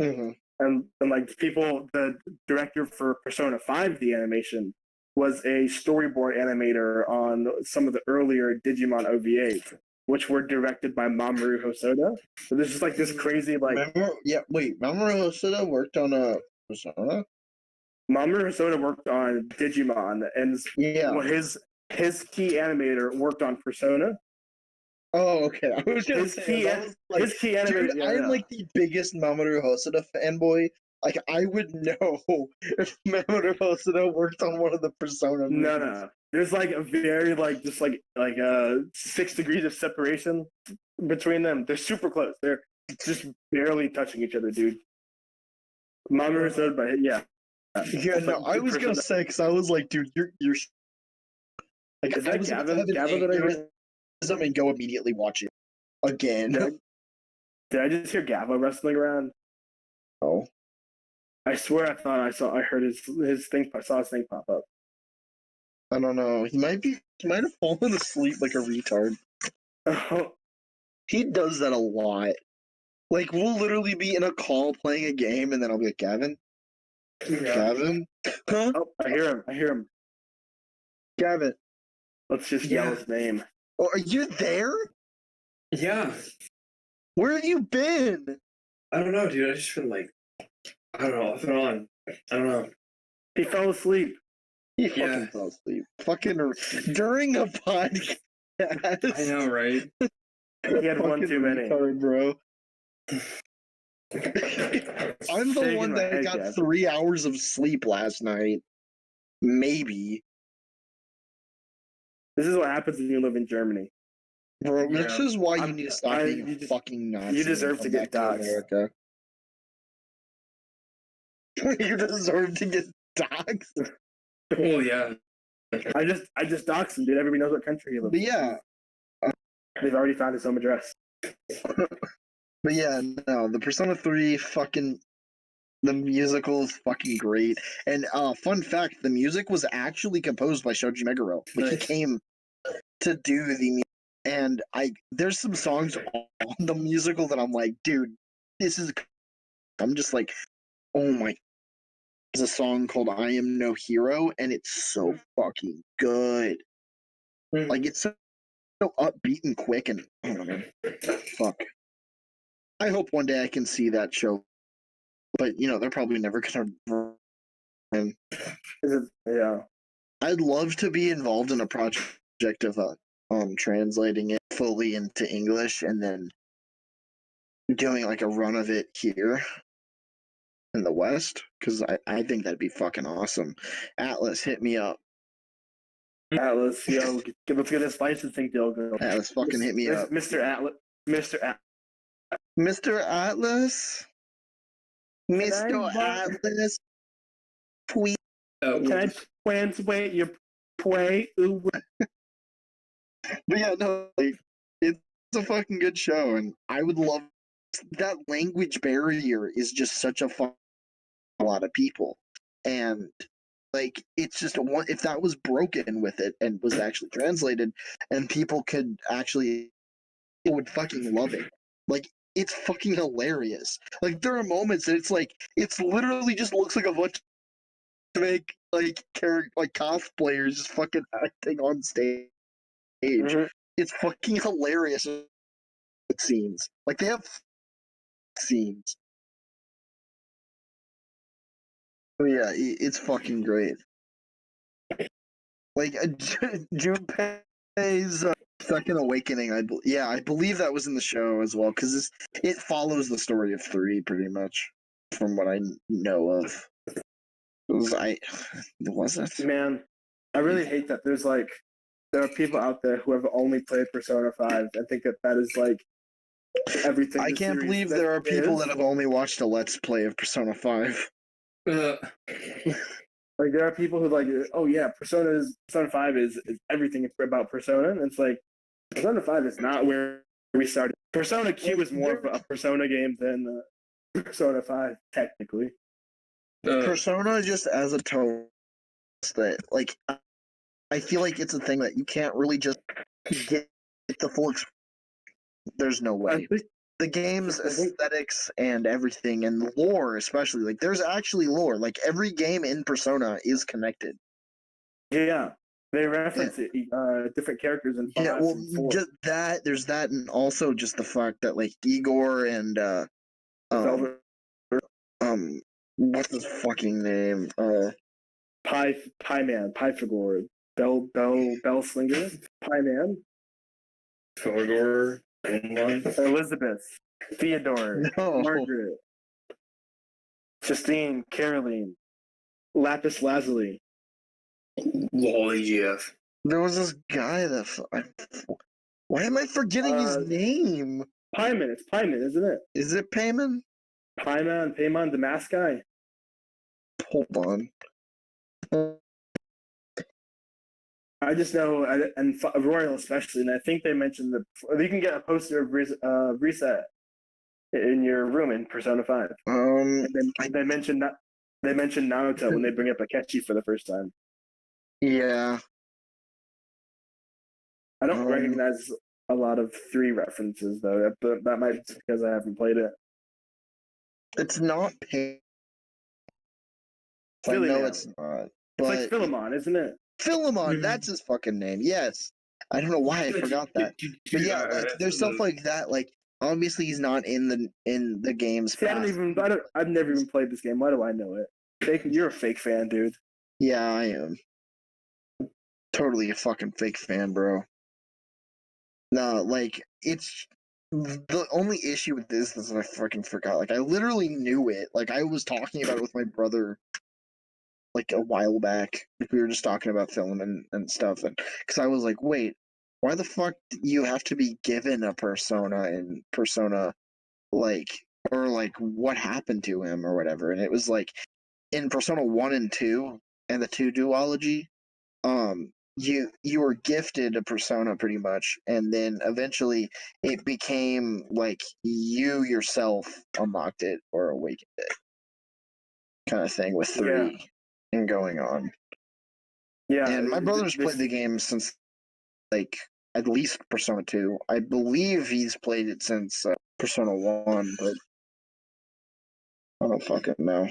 Mm-hmm. And like, the director for Persona 5, the animation, was a storyboard animator on some of the earlier Digimon OVAs, which were directed by Mamoru Hosoda. So there's just like this crazy like. Mamoru Hosoda worked on a Persona. Mamoru Hosoda worked on Digimon, and his key animator worked on Persona. Oh, okay. I was gonna His key animator. Dude, I am like the biggest Mamoru Hosoda fanboy. Like, I would know if Mamoru Hosoda worked on one of the Persona movies. No. There's like a very like just like 6 degrees of separation between them. They're super close. They're just barely touching each other, dude. Mamoru Hosoda, but yeah. Yeah, no, I was gonna say, because I was like, dude, you're like, is that Gavin that I heard? And go immediately watch it again. Did I just hear Gavo wrestling around? Oh, I swear I heard his thing. I saw his thing pop up. I don't know. He might have fallen asleep like a retard. He does that a lot. Like, we'll literally be in a call playing a game, and then I'll be like, Gavin? Yeah. Gavin? Huh? Oh, I hear him. Gavin. Let's just yell his name. Oh, are you there? Yeah. Where have you been? I don't know, dude. I just feel like, I don't know, off and on. I don't know. He fell asleep. He fucking fell asleep. Fucking during a podcast. I know, right? He had one too many. Retard, bro. I'm the one that got 3 hours of sleep last night. Maybe. This is what happens when you live in Germany. Bro, this is why you need to stop being a fucking Nazi. You deserve to get doxxed. You deserve to get doxxed? Oh, yeah. I just doxed him, dude. Everybody knows what country he lives in. But yeah. They've already found his home address. But yeah, no, the Persona 3 fucking... The musical is fucking great. And fun fact, the music was actually composed by Shoji Meguro. Like, he came to do the music. And there's some songs on the musical that I'm like, dude, this is... I'm just like, oh my a song called "I Am No Hero," and it's so fucking good. Like it's so upbeat and quick, and oh man, fuck. I hope one day I can see that show, but they're probably never gonna. Yeah. I'd love to be involved in a project of translating it fully into English and then doing like a run of it here in the West, because I think that'd be fucking awesome. Atlas, hit me up. Atlas, yo, let's get this licensing deal going. Atlas, fucking hit me up. Mr. Atlas. Mr. Atlas. Mr. Atlas? Mr. Atlas? Tweet. Can I translate your play? But yeah, no, like, it's a fucking good show, and I would love that. Language barrier is just such a lot of people, and like it's just one. If that was broken with it and was actually translated, and people could actually, people would fucking love it. Like it's fucking hilarious. Like there are moments that it's literally just looks like a bunch of fake like cosplayers just fucking acting on stage. Mm-hmm. It's fucking hilarious. Scenes like they have scenes. Oh yeah, it's fucking great. Like Junpei's Second Awakening. I believe that was in the show as well, because it follows the story of 3 pretty much, from what I know of. Was it? Man, I really hate that there are people out there who have only played Persona 5 and think that is like everything. I can't believe there are people that have only watched a Let's Play of Persona 5. Like there are people who like, oh yeah, Persona 5 is everything about Persona, and it's like Persona 5 is not where we started. Persona Q is more of a Persona game than Persona 5 technically. Persona just as a tone that like I feel like it's a thing that you can't really just get the full experience. There's no way. The game's aesthetics and everything, and the lore especially, like there's actually lore. Like every game in Persona is connected. Yeah, they reference different characters in 5 and 4. Just that, there's that, and also just the fact that like Igor and what's his fucking name? Pieman, Pythagore, Bellslinger, Pieman, Philidor, Elizabeth, Theodore, Margaret, Justine, Caroline, Lapis Lazuli. Lol, EGF. There was this guy that why am I forgetting his name? Pieman, it's Pieman, isn't it? Is it Payman? Paimon, the mask guy. Hold on. I just know, and Royal especially, and I think they mentioned you can get a poster of Reset in your room in Persona 5. They mentioned that they mentioned Naruto when they bring up Akechi for the first time. Yeah. I don't recognize a lot of 3 references though, but that might be because I haven't played it. It's not Pay. I know it's not. But it's like Philemon, isn't it? Philemon, that's his fucking name. Yes. I don't know why I forgot that. But yeah, like there's stuff like that. Like obviously he's not in the game's See, I've never even played this game. Why do I know it? You're a fake fan, dude. Yeah, I am. Totally a fucking fake fan, bro. No, like it's the only issue with this is that I fucking forgot. Like I literally knew it. Like I was talking about it with my brother like a while back. We were just talking about film and stuff, and because I was like, wait, why the fuck do you have to be given a persona in Persona, like, or like what happened to him or whatever? And it was like in Persona 1 and 2 and the 2 duology, you were gifted a persona pretty much, and then eventually it became like you yourself unlocked it or awakened it, kind of thing with 3 and going on. Yeah, and my brother's played the game since like at least Persona 2. I believe he's played it since Persona 1, but I don't fucking know.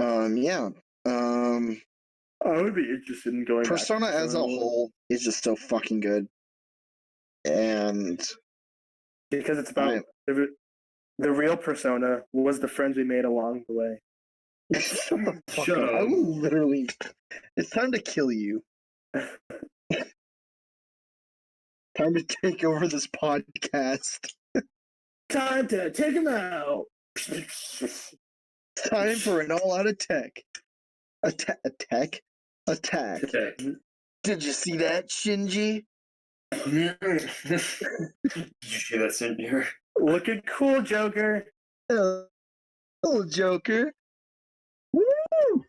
Yeah. I would be interested in going Persona back to as a whole is just so fucking good. And because it's about the real Persona was the friends we made along the way. shut the fuck Shut up. I up. will literally. It's time to kill you. Time to take over this podcast. Time to take him out. Time for an all-out attack. Attack. Okay. Did you see that, Shinji? Did you see that in here? Looking cool, Joker. Oh, Joker. Woo!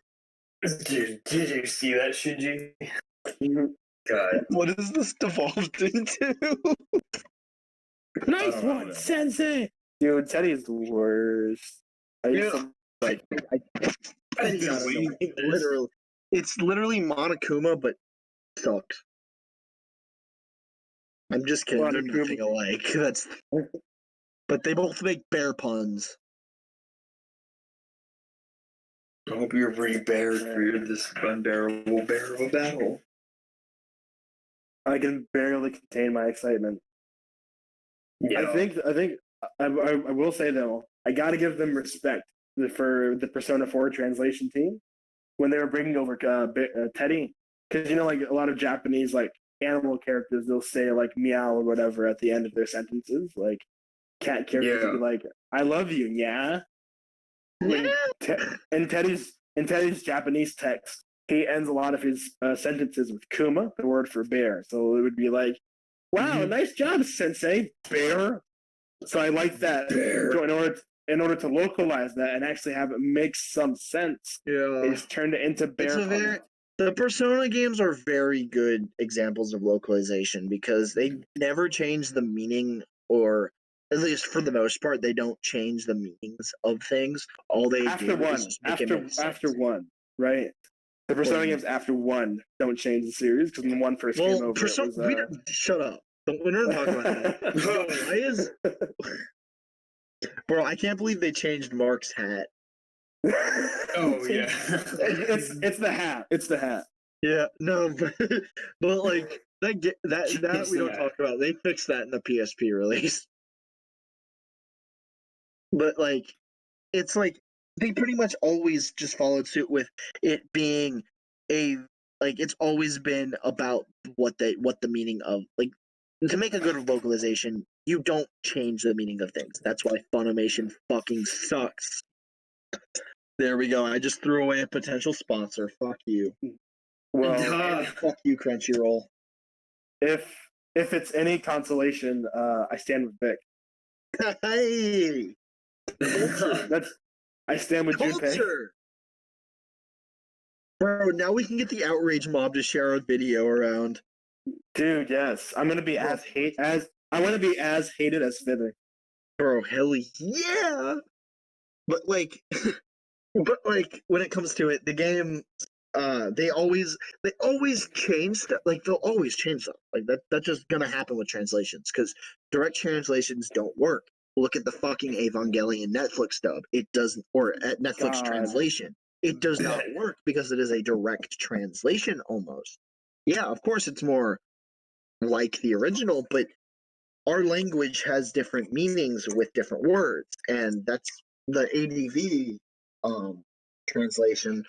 Did you see that, Shinji? God. What is this devolved into? Nice one, Sensei. Dude, Teddy's the worst. I used to like. Literally, it's literally Monokuma, but sucks. I'm just kidding. They're Monokuma. nothing alike. That's. But they both make bear puns. I hope you're prepared for this unbearable bear of a battle. I can barely contain my excitement. Yeah. I will say though, I gotta give them respect for the Persona 4 translation team when they were bringing over Teddy, because you know, like a lot of Japanese like animal characters, they'll say like meow or whatever at the end of their sentences. Like cat characters will be like, "I love you, yeah." In Teddy's Japanese text, he ends a lot of his sentences with kuma, the word for bear. So it would be like, "Wow, nice job, Sensei, bear." So I like that. Bear. In order to localize that and actually have it make some sense, they just turned it into bear. The Persona games are very good examples of localization because they never change the meaning, or at least for the most part, they don't change the meanings of things. All they after do one, is just make it make sense. after one, right? The Persona games after one don't change the series because when one first came over, shut up. We're not talking about that. Why is bro? I can't believe they changed Mark's hat. Oh yeah, it's the hat. It's the hat. Yeah, no, but like that we don't talk about. They fixed that in the PSP release. But like, it's like they pretty much always just followed suit with it being it's always been about what the meaning of, like, to make a good localization, you don't change the meaning of things. That's why Funimation fucking sucks. There we go. I just threw away a potential sponsor. Fuck you. Well, fuck you, Crunchyroll. If it's any consolation, I stand with Vic. Hey, I stand with Junpei. Bro, now we can get the outrage mob to share a video around. Dude, yes. I'm gonna be I want to be as hated as Fither. Bro, hell yeah! But like when it comes to it, the game, they always change stuff. Like they'll always change stuff. Like that's just gonna happen with translations because direct translations don't work. Look at the fucking Evangelion Netflix dub. It doesn't, or at Netflix translation. It does not work because it is a direct translation almost. Yeah, of course it's more like the original, but our language has different meanings with different words, and that's the ADV translation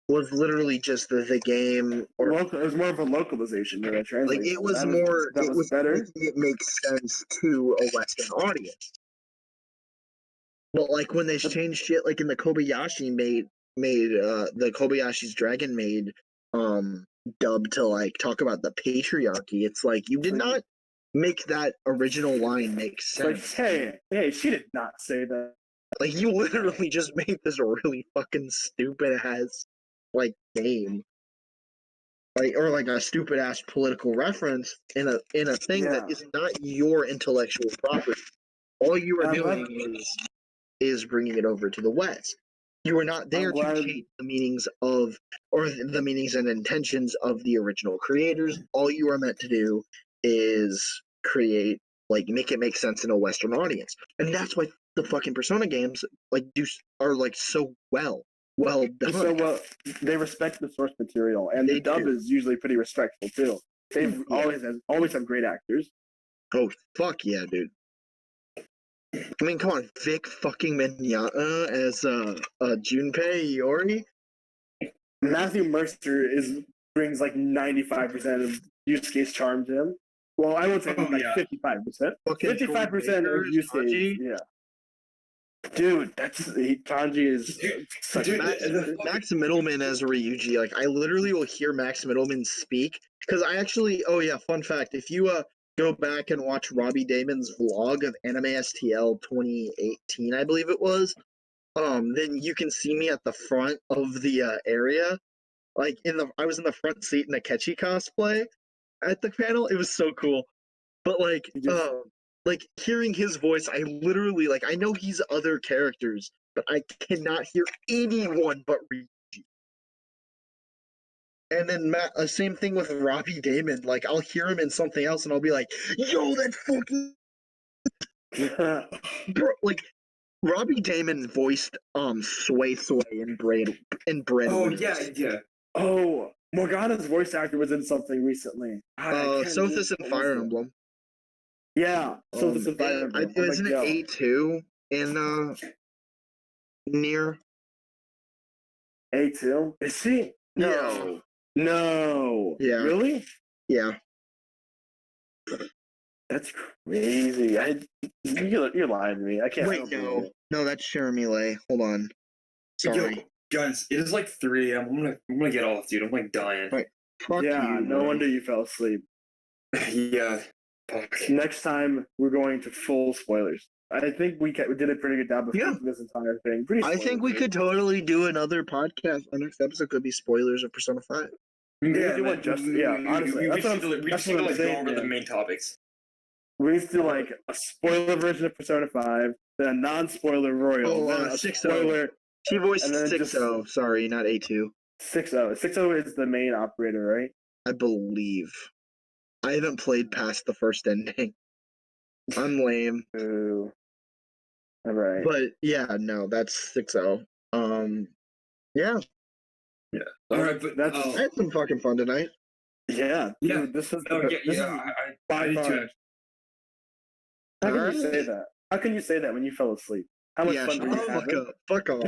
was literally just the game, or it was more of a localization than a translation. Like it was more. That was better. It makes sense to a Western audience. But like when they changed shit, like in the Kobayashi made the Kobayashi's Dragon made dub to like talk about the patriarchy. It's like you did not make that original line make sense. Like, hey, she did not say that. Like you literally just made this really fucking stupid ass like game. Like, or like a stupid ass political reference in a thing that is not your intellectual property. All you are doing is bringing it over to the West. You are not there to change the meanings of, or the meanings and intentions of the original creators. All you are meant to do is create, like, make it make sense in a Western audience, and that's why the fucking Persona games are like so well. Well done. So well, they respect the source material, and They the dub do. is usually pretty respectful too. They've Yeah. always have great actors. Oh, fuck yeah, dude. I mean, come on, Vic fucking Mignogna as Junpei Iori. Matthew Mercer brings like 95% of Yusuke's charm to him. Well, I would say Oh, like yeah. 55%. Fucking 55% of Troy Baker, Yusuke's, Sanji. yeah. Dude, Kanji is such Dude, a Max Middleman as Ryuji. Like, I literally will hear Max Middleman speak because I actually. Oh yeah, fun fact: if you go back and watch Robbie Damon's vlog of Anime STL 2018, I believe it was, then you can see me at the front of the area. Like I was in the front seat in a Ketchy cosplay at the panel. It was so cool. But like hearing his voice, I literally I know he's other characters, but I cannot hear anyone but Ryuji. And then same thing with Robbie Damon. Like I'll hear him in something else, and I'll be like, "Yo, that fucking bro!" Like Robbie Damon voiced Sway in Bread. Oh yeah, yeah. Oh, Morgana's voice actor was in something recently. Sothis and Fire Emblem. Yeah, Sothis and Fire Emblem. Isn't it A2 in near A2? Is he? No. No. Yeah. Really? Yeah. That's crazy. You're lying to me. I can't. Wait, no, that's Jeremy Lay. Hold on. Sorry. Yo, guys, it is like 3 a.m. I'm gonna get off, dude. I'm like dying. Right. Fuck yeah, you, no bro. wonder you fell asleep. Yeah. Fuck. Next time we're going to full spoilers. I think we did a pretty good job of keeping this entire thing. I think we could totally do another podcast. Our next episode could be spoilers of Persona 5. Yeah, honestly, we just need to go over the main topics. We need to do like a spoiler version of Persona 5, then a non-spoiler Royal, then a 6-0. spoiler. She voiced 6-0. Sorry, not A2. 6-0. 6-0 is the main operator, right? I believe. I haven't played past the first ending. I'm lame. Ooh. All right. But yeah, no, that's 6-0. Yeah. Yeah. All right, but I had some fucking fun tonight. Yeah. Yeah. Dude, this is I did too. How can you say that? How can you say that when you fell asleep? How much fun did you have? Fuck off.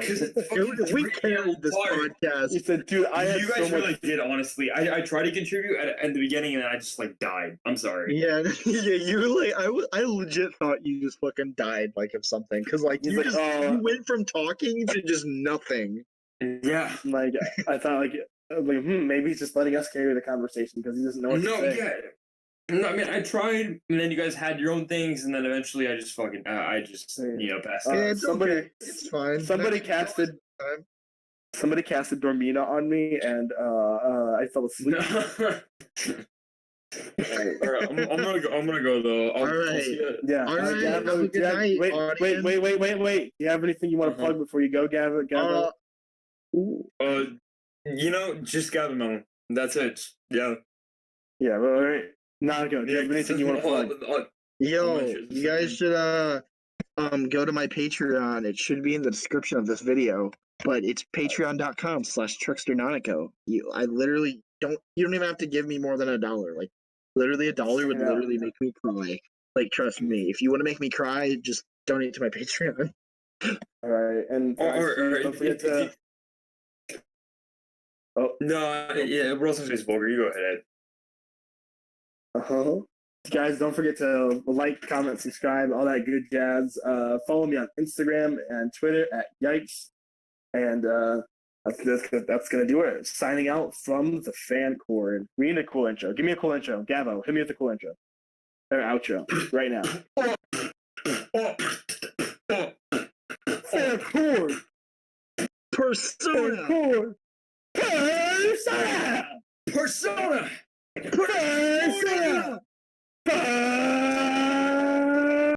We carried this podcast. You said, dude, you guys really did, honestly. I tried to contribute at the beginning and I just died. I'm sorry. Yeah, you I legit thought you just fucking died of something because you went from talking to just nothing. Yeah, I thought maybe he's just letting us carry the conversation because he doesn't know what to say. Yeah. No, I mean, I tried, and then you guys had your own things, and then eventually I just passed it. It's okay. It's fine. Somebody casted Dormina on me, and I fell asleep. All right, I'm gonna go though. All right. Yeah. All right. Have a good night. Wait. Do you have anything you want to plug before you go, Gavin? Just Gavin Mellon. That's it. Yeah. Yeah. Well, all right. Nanako, do you have anything you want to plug? Yo, you guys should go to my Patreon. It should be in the description of this video, but it's patreon.com/tricksternanako. I literally you don't even have to give me more than $1. Literally $1 would literally make me cry. Trust me. If you want to make me cry, just donate to my Patreon. All right, and don't forget to. Oh no! Yeah, we're also saying Vulgar. You go ahead. Guys, don't forget to like, comment, subscribe, all that good jazz. Follow me on Instagram and Twitter at Yikes. And that's gonna do it. Signing out from the PHANCORD. We need a cool intro. Give me a cool intro. Gavo, hit me with a cool intro. Or outro. Right now. PHANCORD! Persona! Persona! Persona!